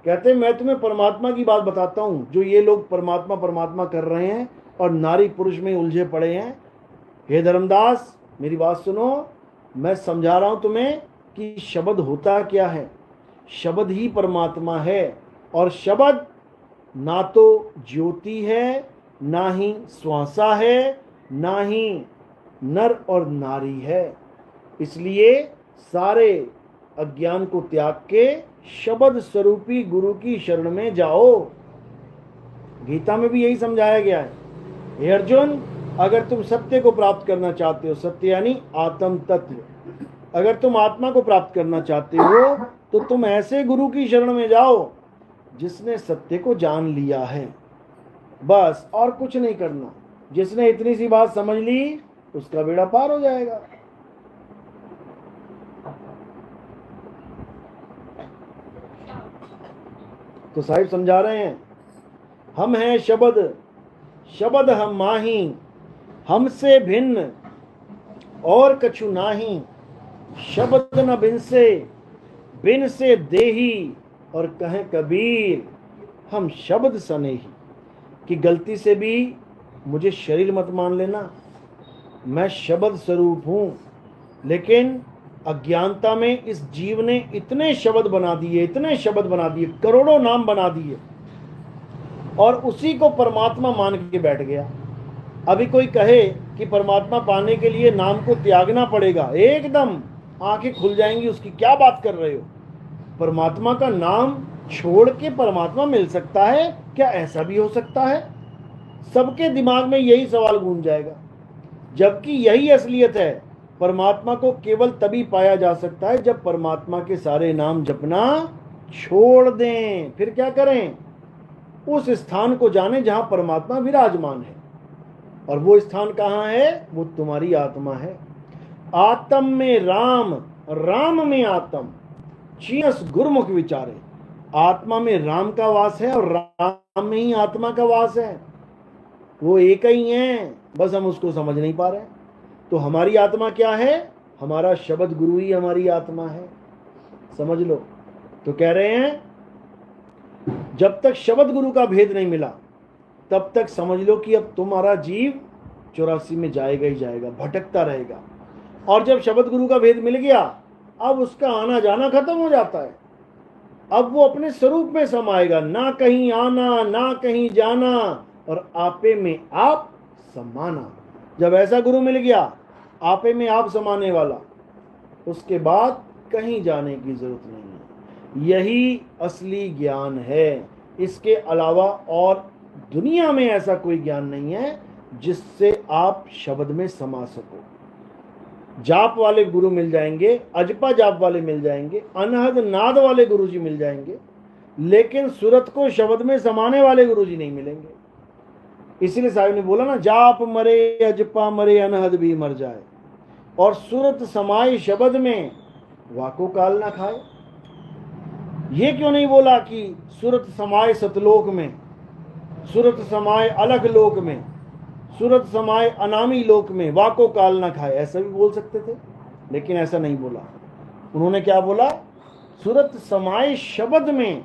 कहते हैं मैं तुम्हें परमात्मा की बात बताता हूं। जो ये लोग परमात्मा परमात्मा कर रहे हैं और नारी पुरुष में उलझे पड़े हैं, हे धर्मदास मेरी बात सुनो, मैं समझा रहा हूं तुम्हें कि शब्द होता क्या है। शब्द ही परमात्मा है और शब्द ना तो ज्योति है, ना ही श्वासा है, ना ही नर और नारी है। इसलिए सारे अज्ञान को त्याग के शब्द स्वरूपी गुरु की शरण में जाओ। गीता में भी यही समझाया गया है। हे अर्जुन, अगर तुम सत्य को प्राप्त करना चाहते हो, सत्य यानी आत्म तत्व, अगर तुम आत्मा को प्राप्त करना चाहते हो तो तुम ऐसे गुरु की शरण में जाओ जिसने सत्य को जान लिया है। बस और कुछ नहीं करना। जिसने इतनी सी बात समझ ली उसका बेड़ा पार हो जाएगा। तो साहिब समझा रहे हैं, हम हैं शब्द, शब्द हम माही, हमसे भिन्न और कछु नाही। शब्द न बिन से देही, और कहें कबीर हम शब्द सनेही। कि गलती से भी मुझे शरीर मत मान लेना, मैं शब्द स्वरूप हूं। लेकिन अज्ञानता में इस जीव ने इतने शब्द बना दिए, इतने शब्द बना दिए, करोड़ों नाम बना दिए और उसी को परमात्मा मान के बैठ गया। अभी कोई कहे कि परमात्मा पाने के लिए नाम को त्यागना पड़ेगा, एकदम आंखें खुल जाएंगी उसकी। क्या बात कर रहे हो? परमात्मा का नाम छोड़ के परमात्मा मिल सकता है क्या? ऐसा भी हो सकता है? सबके दिमाग में यही सवाल गूंज जाएगा, जबकि यही असलियत है। परमात्मा को केवल तभी पाया जा सकता है जब परमात्मा के सारे नाम जपना छोड़ दें। फिर क्या करें? उस स्थान को जाने जहां परमात्मा विराजमान है। और वो स्थान कहां है? वो तुम्हारी आत्मा है। आत्म में राम, राम में आत्म, चीनस गुरुमुख विचारे। आत्मा में राम का वास है और राम में ही आत्मा का वास है। वो एक ही है, बस हम उसको समझ नहीं पा रहे। तो हमारी आत्मा क्या है? हमारा शब्द गुरु ही हमारी आत्मा है, समझ लो। तो कह रहे हैं जब तक शब्द गुरु का भेद नहीं मिला तब तक समझ लो कि अब तुम्हारा जीव 84 में जाएगा ही जाएगा, भटकता रहेगा। और जब शब्द गुरु का भेद मिल गया अब उसका आना जाना खत्म हो जाता है। अब वो अपने स्वरूप में समाएगा, ना कहीं आना ना कहीं जाना, और आपे में आप समाना। जब ऐसा गुरु मिल गया आपे में आप समाने वाला, उसके बाद कहीं जाने की जरूरत नहीं है। यही असली ज्ञान है। इसके अलावा और दुनिया में ऐसा कोई ज्ञान नहीं है जिससे आप शब्द में समा सको। जाप वाले गुरु मिल जाएंगे, अजपा जाप वाले मिल जाएंगे, अनहद नाद वाले गुरुजी मिल जाएंगे, लेकिन सूरत को शब्द में समाने वाले गुरुजी नहीं मिलेंगे। इसीलिए साहिब ने बोला ना, जाप मरे अजपा मरे अनहद भी मर जाए, और सूरत समाए शब्द में वाको काल ना खाए। ये क्यों नहीं बोला कि सूरत समाए सतलोक में, सूरत समाए अलग लोक में, सूरत समाए अनामी लोक में, वाको काल ना खाए? ऐसा भी बोल सकते थे, लेकिन ऐसा नहीं बोला। उन्होंने क्या बोला? सूरत समाए शब्द में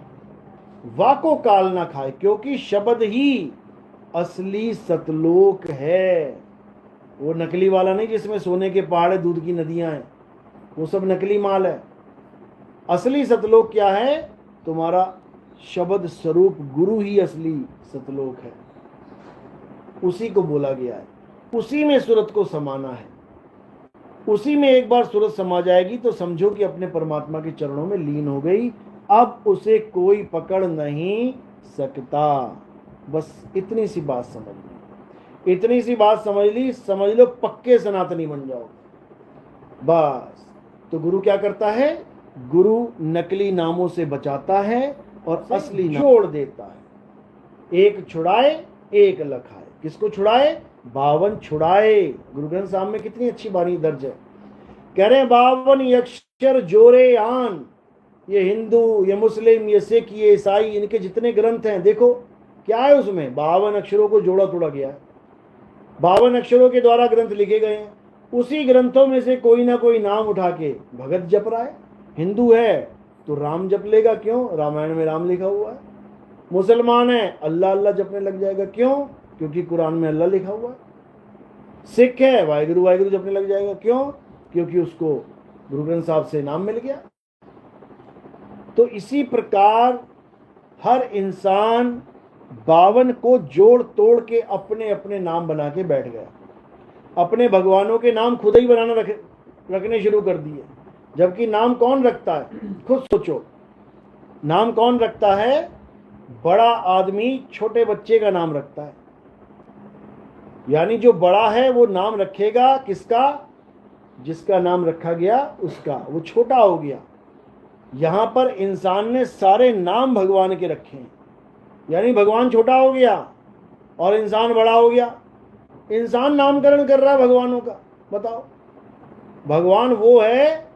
वाको काल ना खाए, क्योंकि शब्द ही असली सतलोक है। वो नकली वाला नहीं जिसमें सोने के पहाड़ दूध की नदियां हैं, वो सब नकली माल है। असली सतलोक क्या है? तुम्हारा शब्द स्वरूप गुरु ही असली सतलोक है। उसी को बोला गया है। उसी में सूरत को समाना है। उसी में एक बार सूरत समा जाएगी तो समझो कि अपने परमात्मा के चरणों में लीन हो गई। अब उसे कोई पकड़ नहीं सकता। बस इतनी सी बात समझ ली, इतनी सी बात समझ ली, समझ लो पक्के सनातनी बन जाओ बस। तो गुरु क्या करता है? गुरु नकली नामों से बचाता है और असली नाम जोड़ देता है। एक छुड़ाए एक लखाए। किसको छुड़ाए? 52 छुड़ाए। गुरु ग्रंथ साहब में कितनी अच्छी बानी दर्ज है। कह रहे हैं 52 अक्षर जोरे आन। ये हिंदू, ये मुस्लिम, ये सिख, ये ईसाई, इनके जितने ग्रंथ हैं देखो क्या है उसमें, 52 अक्षरों को जोड़ा तोड़ा गया है। 52 अक्षरों के द्वारा ग्रंथ लिखे गए हैं। उसी ग्रंथों में से कोई ना कोई नाम उठा के भगत जप रहा है। हिंदू है तो राम जप लेगा, क्यों? रामायण में राम लिखा हुआ है। मुसलमान है अल्लाह अल्लाह जपने लग जाएगा, क्यों? क्योंकि कुरान में अल्लाह लिखा हुआ है। सिख है वाहिगुरु वाहिगुरु जपने लग जाएगा, क्यों? क्योंकि उसको गुरु ग्रंथ साहब से नाम मिल गया। तो इसी प्रकार हर इंसान 52 को जोड़ तोड़ के अपने अपने नाम बना के बैठ गया। अपने भगवानों के नाम खुद ही बनाना रखने शुरू कर दिए। जबकि नाम कौन रखता है? खुद सोचो, नाम कौन रखता है? बड़ा आदमी छोटे बच्चे का नाम रखता है। यानी जो बड़ा है वो नाम रखेगा किसका? जिसका नाम रखा गया उसका। वो छोटा हो गया। यहां पर इंसान ने सारे नाम भगवान के रखे हैं, यानी भगवान छोटा हो गया और इंसान बड़ा हो गया। इंसान नामकरण कर रहा है भगवानों का। बताओ, भगवान वो है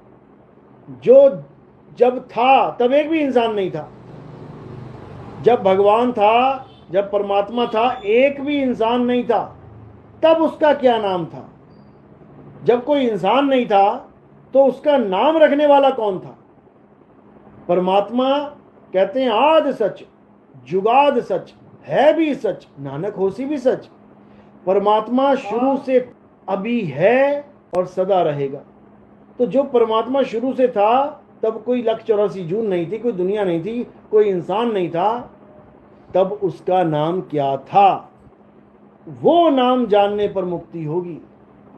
जो जब था तब एक भी इंसान नहीं था। जब भगवान था, जब परमात्मा था, एक भी इंसान नहीं था, तब उसका क्या नाम था? जब कोई इंसान नहीं था तो उसका नाम रखने वाला कौन था? परमात्मा कहते हैं आद सच जुगाद सच है भी सच नानक होसी भी सच। परमात्मा शुरू से अभी है और सदा रहेगा। तो जो परमात्मा शुरू से था तब कोई 184 जून नहीं थी, कोई दुनिया नहीं थी, कोई इंसान नहीं था, तब उसका नाम क्या था? वो नाम जानने पर मुक्ति होगी।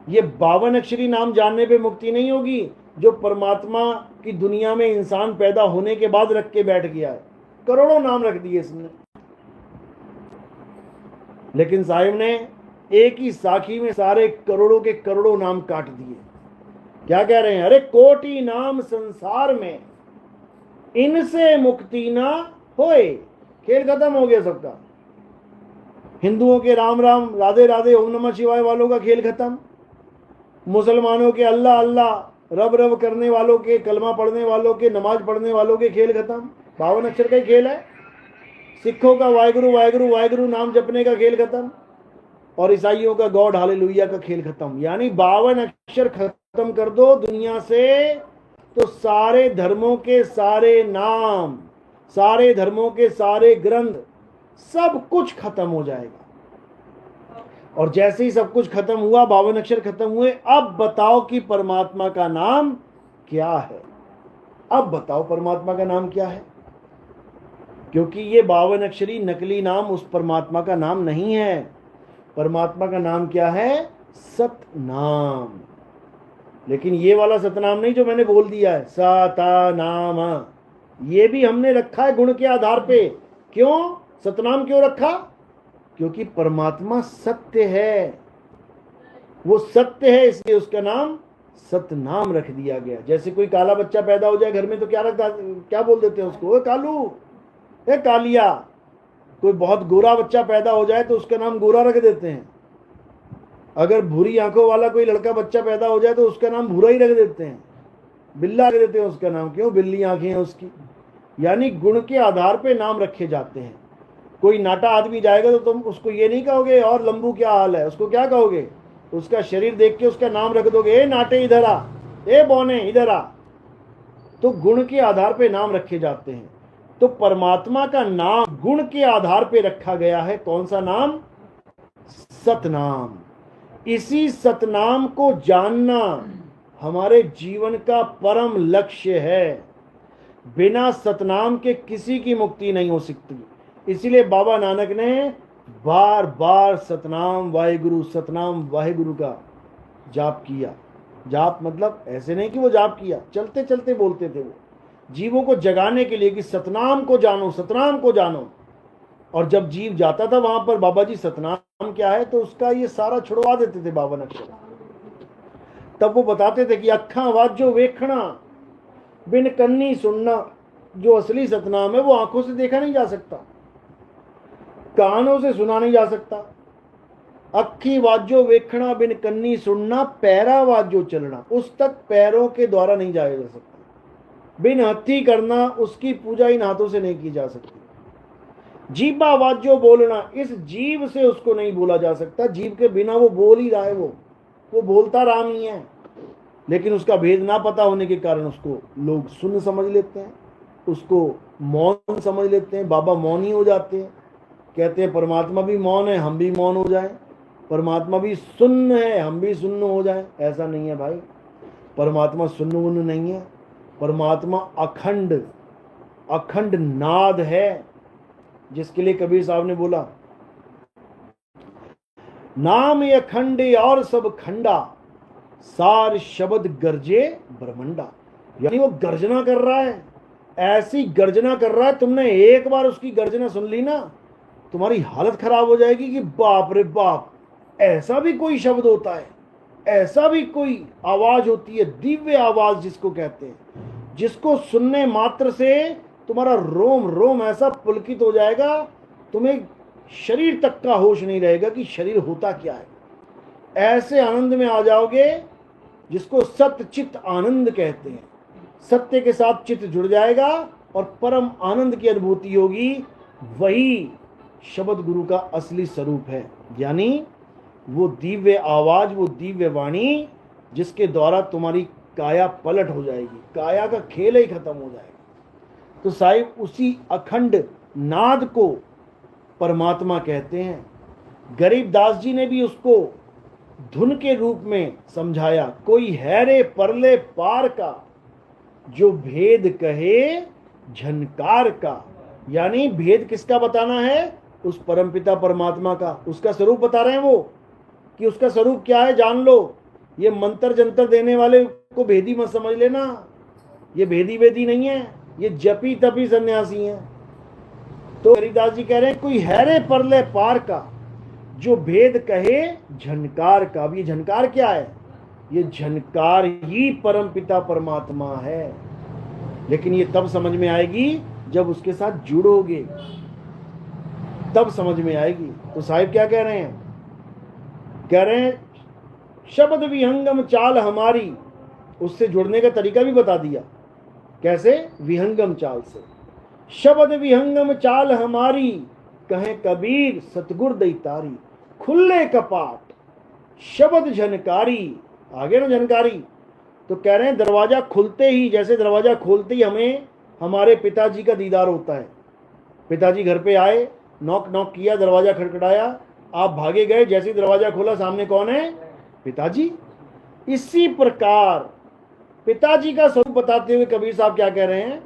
ये 52 अक्षरी नाम जानने पे मुक्ति नहीं होगी जो परमात्मा की दुनिया में इंसान पैदा होने के बाद रख के बैठ गया है। करोड़ों नाम रख दिए इसने, लेकिन साहिब ने एक ही साखी में सारे करोड़ों के करोड़ों नाम काट दिए। क्या कह रहे हैं? अरे कोटि नाम संसार में इनसे मुक्ति ना होए। खेल खत्म हो गया सबका। हिंदुओं के राम राम राधे राधे ओम नमः शिवाय वालों का खेल खत्म। मुसलमानों के अल्लाह अल्लाह रब रब करने वालों के, कलमा पढ़ने वालों के, नमाज पढ़ने वालों के खेल खत्म। 52 अक्षर का ही खेल है। सिखों का वाहिगुरु वाहिगुरु वाहिगुरु नाम जपने का खेल खत्म और ईसाइयों का गॉड हालेलुया का खेल खत्म। यानी 52 अक्षर खत्म कर दो दुनिया से तो सारे धर्मों के सारे नाम, सारे धर्मों के सारे ग्रंथ, सब कुछ खत्म हो जाएगा। और जैसे ही सब कुछ खत्म हुआ, 52 अक्षर खत्म हुए, अब बताओ कि परमात्मा का नाम क्या है? अब बताओ परमात्मा का नाम क्या है? क्योंकि ये 52 अक्षरी नकली नाम उस परमात्मा का नाम नहीं है। परमात्मा का नाम क्या है? सतनाम। लेकिन ये वाला सतनाम नहीं जो मैंने बोल दिया है, सतनाम, ये भी हमने रखा है गुण के आधार पे। क्यों सतनाम क्यों रखा? क्योंकि परमात्मा सत्य है, वो सत्य है, इसलिए उसका नाम सतनाम रख दिया गया। जैसे कोई काला बच्चा पैदा हो जाए घर में तो क्या बोल देते हैं उसको? कालू, ए कालिया। कोई बहुत गोरा बच्चा पैदा हो जाए तो उसका नाम गोरा रख देते हैं। अगर भूरी आंखों वाला कोई लड़का बच्चा पैदा हो जाए तो उसका नाम भूरा ही रख देते हैं, बिल्ला रख देते हैं उसका नाम। क्यों? बिल्ली आंखें हैं उसकी। यानी गुण के आधार पे नाम रखे जाते हैं। कोई नाटा आदमी जाएगा तो तुम उसको ये नहीं कहोगे और लंबू क्या हाल है, उसको क्या कहोगे? उसका शरीर देख के उसका नाम रख दोगे, ए नाटे इधर आ, ए बौने इधर आ। तो गुण के आधार पे नाम रखे जाते हैं। तो परमात्मा का नाम गुण के आधार पे रखा गया है। कौन सा नाम? सतनाम। इसी सतनाम को जानना हमारे जीवन का परम लक्ष्य है। बिना सतनाम के किसी की मुक्ति नहीं हो सकती। इसीलिए बाबा नानक ने बार बार सतनाम वाहेगुरु का जाप किया। जाप मतलब ऐसे नहीं कि वो जाप किया, चलते चलते बोलते थे वो, जीवों को जगाने के लिए कि सतनाम को जानो, सतनाम को जानो। और जब जीव जाता था वहां पर, बाबा जी सतनाम क्या है, तो उसका ये सारा छुड़वा देते थे 52 अक्षर। तब वो बताते थे कि अखा वाजो वेखना बिन कन्नी सुनना। जो असली सतनाम है वो आंखों से देखा नहीं जा सकता, कानों से सुना नहीं जा सकता। अखी वाजो वेखना बिन कन्नी सुनना, पैरा वाजो चलना, उस तक पैरों के द्वारा नहीं जाया जा सकता। बिन हथी करना, उसकी पूजा इन हाथों से नहीं की जा सकती। जीबा वाजो बोलना, इस जीव से उसको नहीं बोला जा सकता, जीव के बिना वो बोल ही रहा है, वो बोलता राम ही है, लेकिन उसका भेद ना पता होने के कारण उसको लोग सुन समझ लेते हैं, उसको मौन समझ लेते हैं। बाबा मौन ही हो जाते हैं, कहते हैं परमात्मा भी मौन है, हम भी मौन हो जाएं, परमात्मा भी सुन्न है, हम भी सुन्न हो जाएं। ऐसा नहीं है भाई, परमात्मा सुन्न उन्न नहीं है, परमात्मा अखंड अखंड नाद है, जिसके लिए कबीर साहब ने बोला, नाम अखंड और सब खंडा, सार शब्द गर्जे ब्रह्मंडा। यानी वो गर्जना कर रहा है, ऐसी गर्जना कर रहा है, तुमने एक बार उसकी गर्जना सुन ली ना, तुम्हारी हालत खराब हो जाएगी कि बाप रे बाप, ऐसा भी कोई शब्द होता है, ऐसा भी कोई आवाज होती है, दिव्य आवाज जिसको कहते हैं, जिसको सुनने मात्र से तुम्हारा रोम रोम ऐसा पुलकित हो जाएगा, तुम्हें शरीर तक का होश नहीं रहेगा कि शरीर होता क्या है। ऐसे आनंद में आ जाओगे जिसको सत्य चित्त आनंद कहते हैं। सत्य के साथ चित्त जुड़ जाएगा और परम आनंद की अनुभूति होगी। वही शब्द गुरु का असली स्वरूप है, यानी वो दिव्य आवाज, वो दिव्य वाणी, जिसके द्वारा तुम्हारी काया पलट हो जाएगी, काया का खेल ही खत्म हो जाएगा। तो साहिब उसी अखंड नाद को परमात्मा कहते हैं। गरीबदास जी ने भी उसको धुन के रूप में समझाया, कोई हैरे परले पार का, जो भेद कहे झनकार का। यानी भेद किसका बताना है? उस परमपिता परमात्मा का, उसका स्वरूप बता रहे हैं वो, कि उसका स्वरूप क्या है जान लो। ये मंत्र जंतर देने वाले को भेदी मत समझ लेना, ये भेदी वेदी नहीं है, ये जपी तपी सन्यासी हैं। तो गरीबदास जी कह रहे हैं, कोई हैरे परले पार का, जो भेद कहे झनकार का। अब ये झनकार क्या है? ये झनकार ही परमपिता परमात्मा है, लेकिन ये तब समझ में आएगी जब उसके साथ जुड़ोगे, तब समझ में आएगी। तो साहिब क्या कह रहे हैं? कह रहे हैं शब्द विहंगम चाल हमारी, उससे जुड़ने का तरीका भी बता दिया। कैसे? विहंगम चाल से। शब्द विहंगम चाल हमारी, कहे कबीर सतगुर दैतारी। खुले कपाट शब्द झनकारी, आगे ना झनकारी। तो कह रहे हैं दरवाजा खुलते ही, जैसे दरवाजा खोलते ही हमें हमारे पिताजी का दीदार होता है। पिताजी घर पे आए, नॉक नॉक किया, दरवाजा खटखटाया, आप भागे गए, जैसे ही दरवाजा खोला सामने कौन है? पिताजी। इसी प्रकार पिताजी का स्वरूप बताते हुए कबीर साहब क्या कह रहे हैं?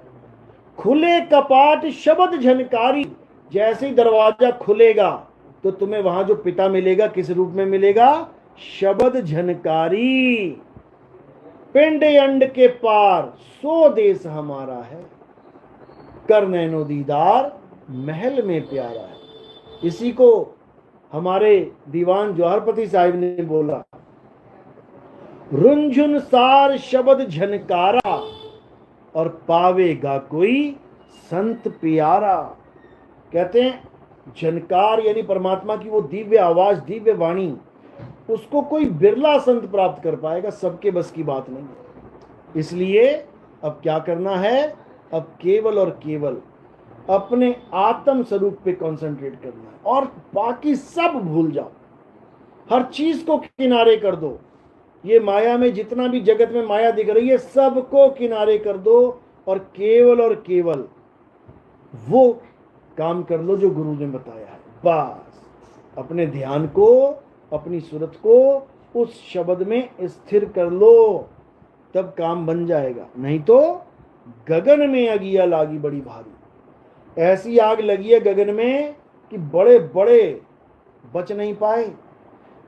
खुले कपाट शब्द झनकारी। जैसे ही दरवाजा खुलेगा तो तुम्हें वहां जो पिता मिलेगा, किस रूप में मिलेगा? शब्द झनकारी। पिंड अंड के पार सो देश हमारा है, कर नैनो दीदार महल में प्यारा है। इसी को हमारे दीवान जौहरपति साहिब ने बोला, रुंझुन सार शब्द झनकारा, और पावेगा कोई संत प्यारा। कहते हैं झनकार यानी परमात्मा की वो दिव्य आवाज, दिव्य वाणी, उसको कोई बिरला संत प्राप्त कर पाएगा, सबके बस की बात नहीं है। इसलिए अब क्या करना है? अब केवल और केवल अपने आत्म स्वरूप पे कंसंट्रेट करना है, और बाकी सब भूल जाओ, हर चीज को किनारे कर दो। ये माया में जितना भी जगत में माया दिख रही है, सबको किनारे कर दो, और केवल वो काम कर लो जो गुरु ने बताया है। बस अपने ध्यान को, अपनी सूरत को उस शब्द में स्थिर कर लो, तब काम बन जाएगा। नहीं तो गगन में अगिया लागी बड़ी भारी। ऐसी आग लगी है गगन में कि बड़े बड़े बच नहीं पाए।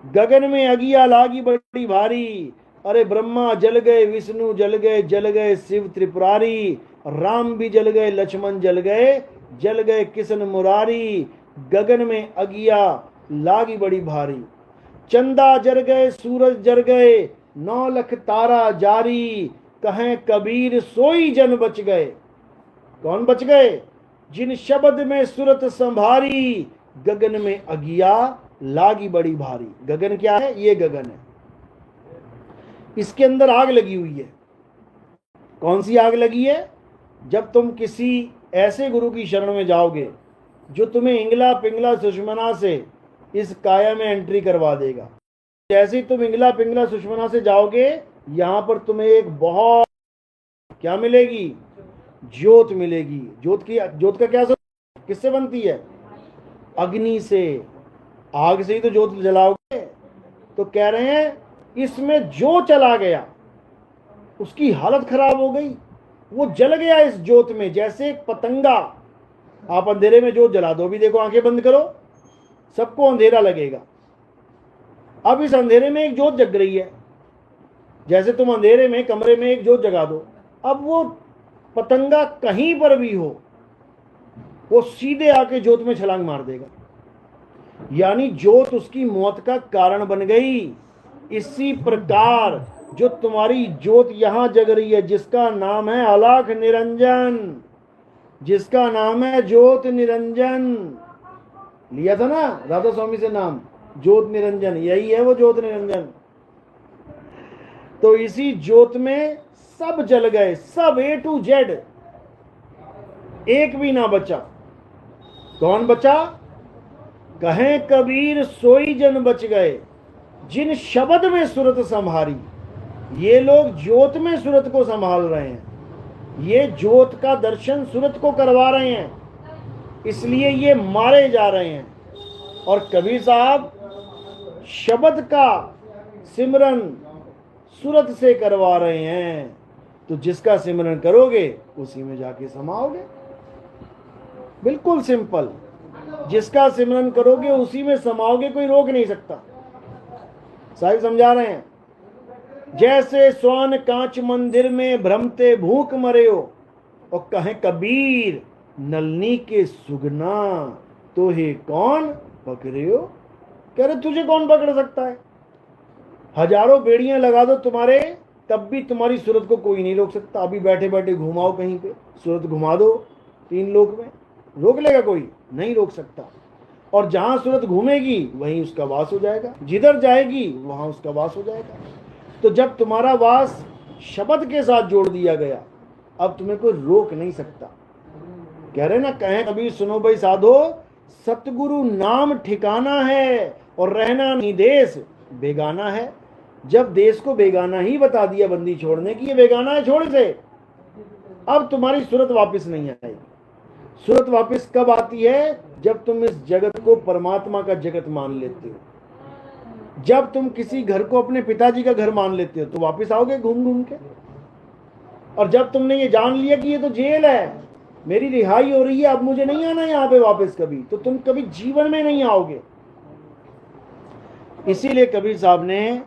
गगन में अगिया लागी बड़ी भारी, अरे ब्रह्मा जल गए, विष्णु जल गए शिव त्रिपुरारी, राम भी जल गए, लक्ष्मण जल गए किशन मुरारी। गगन में अगिया लागी बड़ी भारी, चंदा जर गए, सूरज जर गए, 9 लाख तारा जारी। कहें कबीर सोई जन बच गए। कौन बच गए? जिन शब्द में सुरत संभारी, गगन में अगिया लागी बड़ी भारी। गगन क्या है? ये गगन है, इसके अंदर आग लगी हुई है। कौन सी आग लगी है? जब तुम किसी ऐसे गुरु की शरण में जाओगे जो तुम्हें इंगला पिंगला सुषमना से इस काया में एंट्री करवा देगा, जैसे ही तुम इंगला पिंगला सुषमना से जाओगे, यहां पर तुम्हें एक बहुत क्या मिलेगी? ज्योत मिलेगी। ज्योत का क्या किससे बनती है? अग्नि से। आग से ही तो ज्योत जलाओगे। तो कह रहे हैं इसमें जो चला गया उसकी हालत खराब हो गई, वो जल गया इस ज्योत में। जैसे एक पतंगा, आप अंधेरे में ज्योत जला दो, भी देखो आंखें बंद करो, सबको अंधेरा लगेगा। अब इस अंधेरे में एक ज्योत जग रही है, जैसे तुम अंधेरे में कमरे में एक ज्योत जगा दो, अब वो पतंगा कहीं पर भी हो, वो सीधे आके ज्योत में छलांग मार देगा, यानी ज्योत उसकी मौत का कारण बन गई। इसी प्रकार जो तुम्हारी ज्योत यहां जग रही है, जिसका नाम है अलख निरंजन, जिसका नाम है ज्योत निरंजन, लिया था ना राधा स्वामी से नाम, ज्योत निरंजन, यही है वो ज्योत निरंजन। तो इसी ज्योत में सब जल गए, सब A to Z, एक भी ना बचा। कौन बचा? कहें कबीर सोई जन बच गए, जिन शब्द में सुरत संभारी। ये लोग ज्योत में सुरत को संभाल रहे हैं, ये ज्योत का दर्शन सुरत को करवा रहे हैं, इसलिए ये मारे जा रहे हैं। और कबीर साहब शब्द का सिमरन सुरत से करवा रहे हैं। तो जिसका सिमरन करोगे उसी में जाके समाओगे। बिल्कुल सिंपल, जिसका सिमरन करोगे उसी में समाओगे, कोई रोक नहीं सकता। साहिब समझा रहे हैं, जैसे स्वर्ण कांच मंदिर में भ्रमते भूख मरे हो, और कहें कबीर नलनी के सुगना तो हे कौन पकड़े हो। कह रहे तुझे कौन पकड़ सकता है? हजारों बेड़ियां लगा दो तुम्हारे, तब भी तुम्हारी सूरत को कोई नहीं रोक सकता। अभी बैठे बैठे घुमाओ कहीं पे, सूरत घुमा दो 3 लोक में, रोक लेगा कोई? नहीं रोक सकता। और जहां सूरत घूमेगी वहीं उसका वास हो जाएगा, जिधर जाएगी वहां उसका वास हो जाएगा। तो जब तुम्हारा वास शब्द के साथ जोड़ दिया गया, अब तुम्हें कोई रोक नहीं सकता। कह रहे ना, कहें कभी सुनो भाई साधो, सतगुरु नाम ठिकाना है और रहना नहीं देश बेगाना है। जब देश को बेगाना ही बता दिया बंदी छोड़ने की, ये बेगाना है, छोड़ से, अब तुम्हारी सूरत वापस नहीं आएगी। सूरत वापस कब आती है? जब तुम इस जगत को परमात्मा का जगत मान लेते हो। जब तुम किसी घर को अपने पिताजी का घर मान लेते हो तो वापस आओगे घूम घूम के। और जब तुमने ये जान लिया कि ये तो जेल है, मेरी रिहाई हो रही है, अब मुझे नहीं आना यहाँ पे वापस कभी, तो तुम कभी जीवन में नहीं आओगे। इसीलिए कबीर साहब ने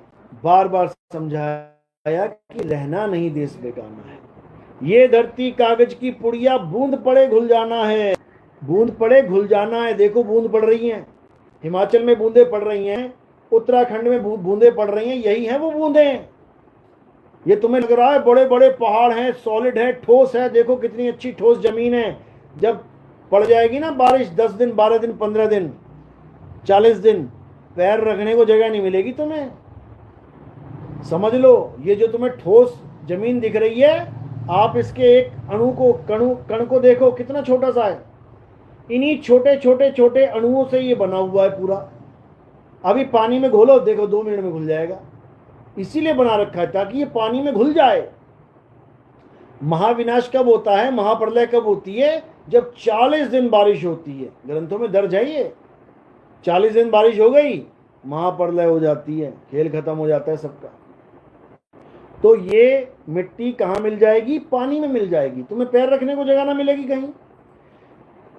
बार बार समझाया कि रहना नहीं देश बेगाना है। ये धरती कागज की पुड़िया, बूंद पड़े घुल जाना है, बूंद पड़े घुल जाना है। देखो बूंद पड़ रही हैं, हिमाचल में बूंदे पड़ रही हैं, उत्तराखंड में बूंदे पड़ रही हैं, यही है वो बूंदें। ये तुम्हें लग रहा है बड़े बड़े पहाड़ हैं, सॉलिड है, ठोस है, देखो कितनी अच्छी ठोस जमीन है। जब पड़ जाएगी ना बारिश, 10 दिन 12 दिन 15 दिन 40 दिन, पैर रखने को जगह नहीं मिलेगी तुम्हें। समझ लो, ये जो तुम्हें ठोस जमीन दिख रही है, आप इसके एक अणु को, कण को देखो कितना छोटा सा है। इन्हीं छोटे छोटे छोटे अणुओं से ये बना हुआ है पूरा। अभी पानी में घोलो, देखो 2 मिनट में घुल जाएगा। इसीलिए बना रखा है ताकि ये पानी में घुल जाए। महाविनाश कब होता है, महाप्रलय कब होती है? जब 40 दिन बारिश होती है। ग्रंथों में दर्ज है ये, 40 दिन बारिश हो गई, महाप्रलय हो जाती है, खेल खत्म हो जाता है सबका। तो ये मिट्टी कहाँ मिल जाएगी? पानी में मिल जाएगी, तुम्हें पैर रखने को जगह ना मिलेगी कहीं।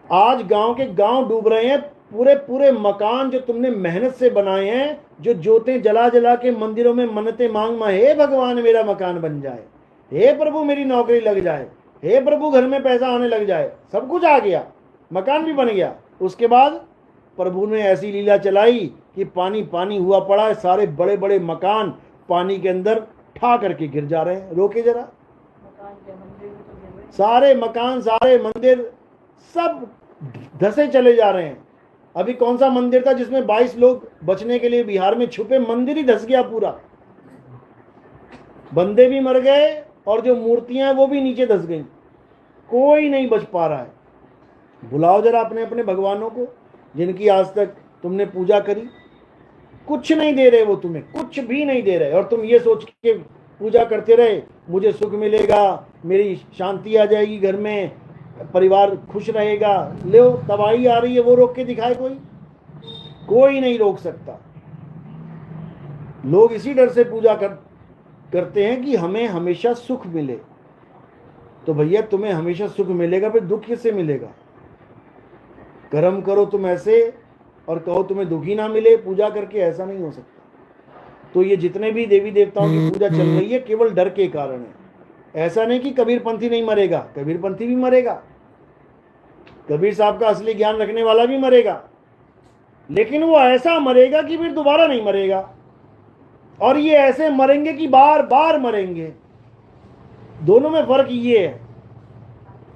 आज गांव के गांव डूब रहे हैं पूरे पूरे मकान जो तुमने मेहनत से बनाए हैं, जो जोतें जला जला के मंदिरों में मन्नतें मांग मांग, हे भगवान मेरा मकान बन जाए, हे प्रभु मेरी नौकरी लग जाए, हे प्रभु घर में पैसा आने लग जाए, सब कुछ आ गया, मकान भी बन गया। उसके बाद प्रभु ने ऐसी लीला चलाई कि पानी पानी हुआ पड़ा है, सारे बड़े बड़े मकान पानी के अंदर ठा करके गिर जा रहे हैं। रोके जरा, सारे मकान सारे मंदिर सब धसे चले जा रहे हैं। अभी कौन सा मंदिर था जिसमें 22 लोग बचने के लिए बिहार में छुपे, मंदिर ही धस गया पूरा, बंदे भी मर गए और जो मूर्तियां वो भी नीचे धस गई, कोई नहीं बच पा रहा है। बुलाओ जरा अपने अपने भगवानों को जिनकी आज तक तुमने पूजा करी, कुछ नहीं दे रहे वो तुम्हें, कुछ भी नहीं दे रहे, और तुम ये सोच के पूजा करते रहे मुझे सुख मिलेगा, मेरी शांति आ जाएगी, घर में परिवार खुश रहेगा। लो तबाही आ रही है, वो रोक के दिखाए कोई नहीं रोक सकता। लोग इसी डर से पूजा करते हैं कि हमें हमेशा सुख मिले। तो भैया तुम्हें हमेशा सुख मिलेगा, फिर दुख किससे मिलेगा? कर्म करो तुम ऐसे और कहो तुम्हें दुखी ना मिले पूजा करके, ऐसा नहीं हो सकता। तो ये जितने भी देवी देवताओं की पूजा चल रही है केवल डर के कारण है। ऐसा नहीं कि कबीरपंथी नहीं मरेगा, कबीरपंथी भी मरेगा, कबीर साहब का असली ज्ञान रखने वाला भी मरेगा, लेकिन वो ऐसा मरेगा कि फिर दोबारा नहीं मरेगा। और ये ऐसे मरेंगे कि बार बार मरेंगे। दोनों में फर्क ये है।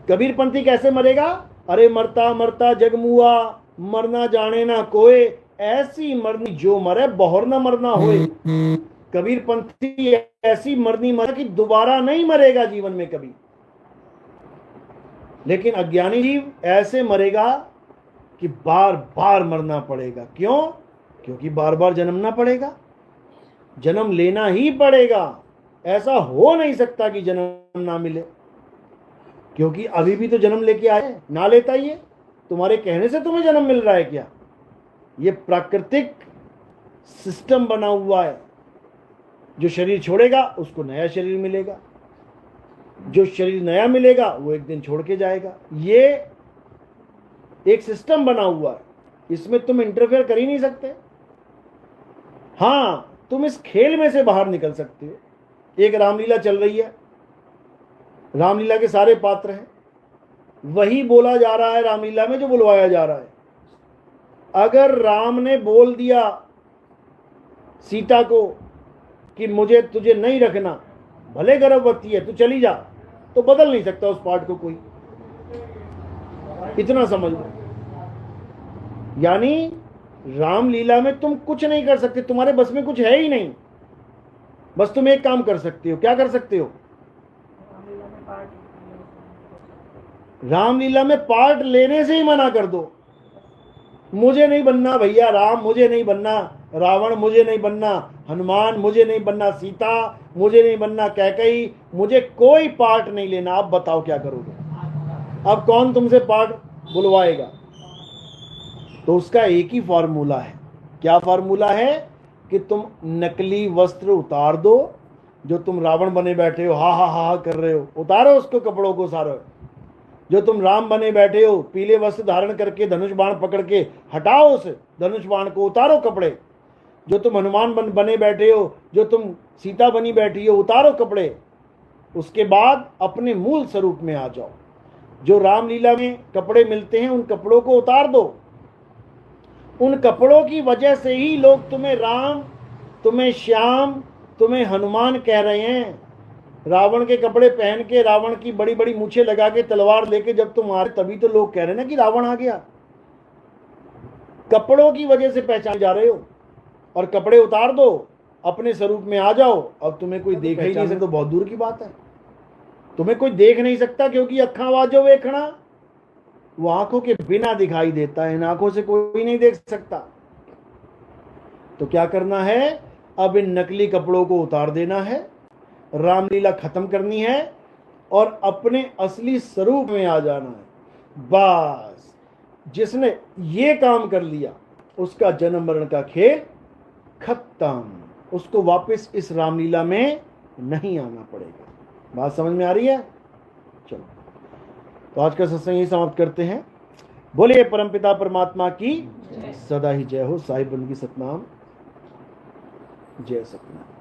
कबीरपंथी कैसे मरेगा? अरे मरता मरता जगमुआ, मरना जाने ना कोई, ऐसी मरनी जो मरे बहुर न मरना होए। कबीरपंथी ऐसी मरनी मरे कि दोबारा नहीं मरेगा जीवन में कभी। लेकिन अज्ञानी जीव ऐसे मरेगा कि बार बार मरना पड़ेगा। क्यों? क्योंकि बार बार जन्मना पड़ेगा, जन्म लेना ही पड़ेगा। ऐसा हो नहीं सकता कि जन्म ना मिले, क्योंकि अभी भी तो जन्म लेके आए ना। लेता ही है, तुम्हारे कहने से तुम्हें जन्म मिल रहा है क्या? ये प्राकृतिक सिस्टम बना हुआ है। जो शरीर छोड़ेगा उसको नया शरीर मिलेगा, जो शरीर नया मिलेगा वो एक दिन छोड़ के जाएगा। ये एक सिस्टम बना हुआ है, इसमें तुम इंटरफेयर कर ही नहीं सकते। हाँ, तुम इस खेल में से बाहर निकल सकते हो। एक रामलीला चल रही है, रामलीला के सारे पात्र हैं, वही बोला जा रहा है रामलीला में जो बुलवाया जा रहा है। अगर राम ने बोल दिया सीता को कि मुझे तुझे नहीं रखना, भले गर्भवती है तू चली जा, तो बदल नहीं सकता उस पार्ट को कोई। इतना समझ लो। यानी रामलीला में तुम कुछ नहीं कर सकते, तुम्हारे बस में कुछ है ही नहीं। बस तुम एक काम कर सकते हो। क्या कर सकते हो? रामलीला में पार्ट लेने से ही मना कर दो। मुझे नहीं बनना भैया राम, मुझे नहीं बनना रावण, मुझे नहीं बनना हनुमान, मुझे नहीं बनना सीता, मुझे नहीं बनना कैकेयी, मुझे कोई पार्ट नहीं लेना। आप बताओ क्या करोगे? अब कौन तुमसे पार्ट बुलवाएगा? तो उसका एक ही फार्मूला है। क्या फार्मूला है? कि तुम नकली वस्त्र उतार दो। जो तुम रावण बने बैठे हो, हा हा हा कर रहे हो, उतारो उसको, कपड़ों को सारा। जो तुम राम बने बैठे हो, पीले वस्त्र धारण करके धनुष बाण पकड़ के, हटाओ उस धनुष बाण को, उतारो कपड़े। जो तुम हनुमान बने बैठे हो, जो तुम सीता बनी बैठी हो, उतारो कपड़े। उसके बाद अपने मूल स्वरूप में आ जाओ। जो रामलीला में कपड़े मिलते हैं उन कपड़ों को उतार दो। उन कपड़ों की वजह से ही लोग तुम्हें राम, तुम्हें श्याम, तुम्हें हनुमान कह रहे हैं। रावण के कपड़े पहन के, रावण की बड़ी बड़ी मूछें लगा के, तलवार लेके जब तुम आ रहे, तभी तो लोग कह रहे हैं ना कि रावण आ गया। कपड़ों की वजह से पहचान जा रहे हो। और कपड़े उतार दो, अपने स्वरूप में आ जाओ। अब तुम्हें कोई देख ही नहीं सकता, तो बहुत दूर की बात है। तुम्हें कोई देख नहीं सकता, क्योंकि अखा वाजो वेखना, वो आंखों के बिना दिखाई देता है। इन आंखों से कोई नहीं देख सकता। तो क्या करना है? अब इन नकली कपड़ों को उतार देना है, रामलीला खत्म करनी है और अपने असली स्वरूप में आ जाना है। बस जिसने ये काम कर लिया उसका जन्म मरण का खेल खत्म। उसको वापस इस रामलीला में नहीं आना पड़ेगा। बात समझ में आ रही है? चलो, तो आज का सत्संग यही समाप्त करते हैं। बोलिए परमपिता परमात्मा की सदा ही जय हो। साहिब बंदगी सतनाम, जय सतनाम।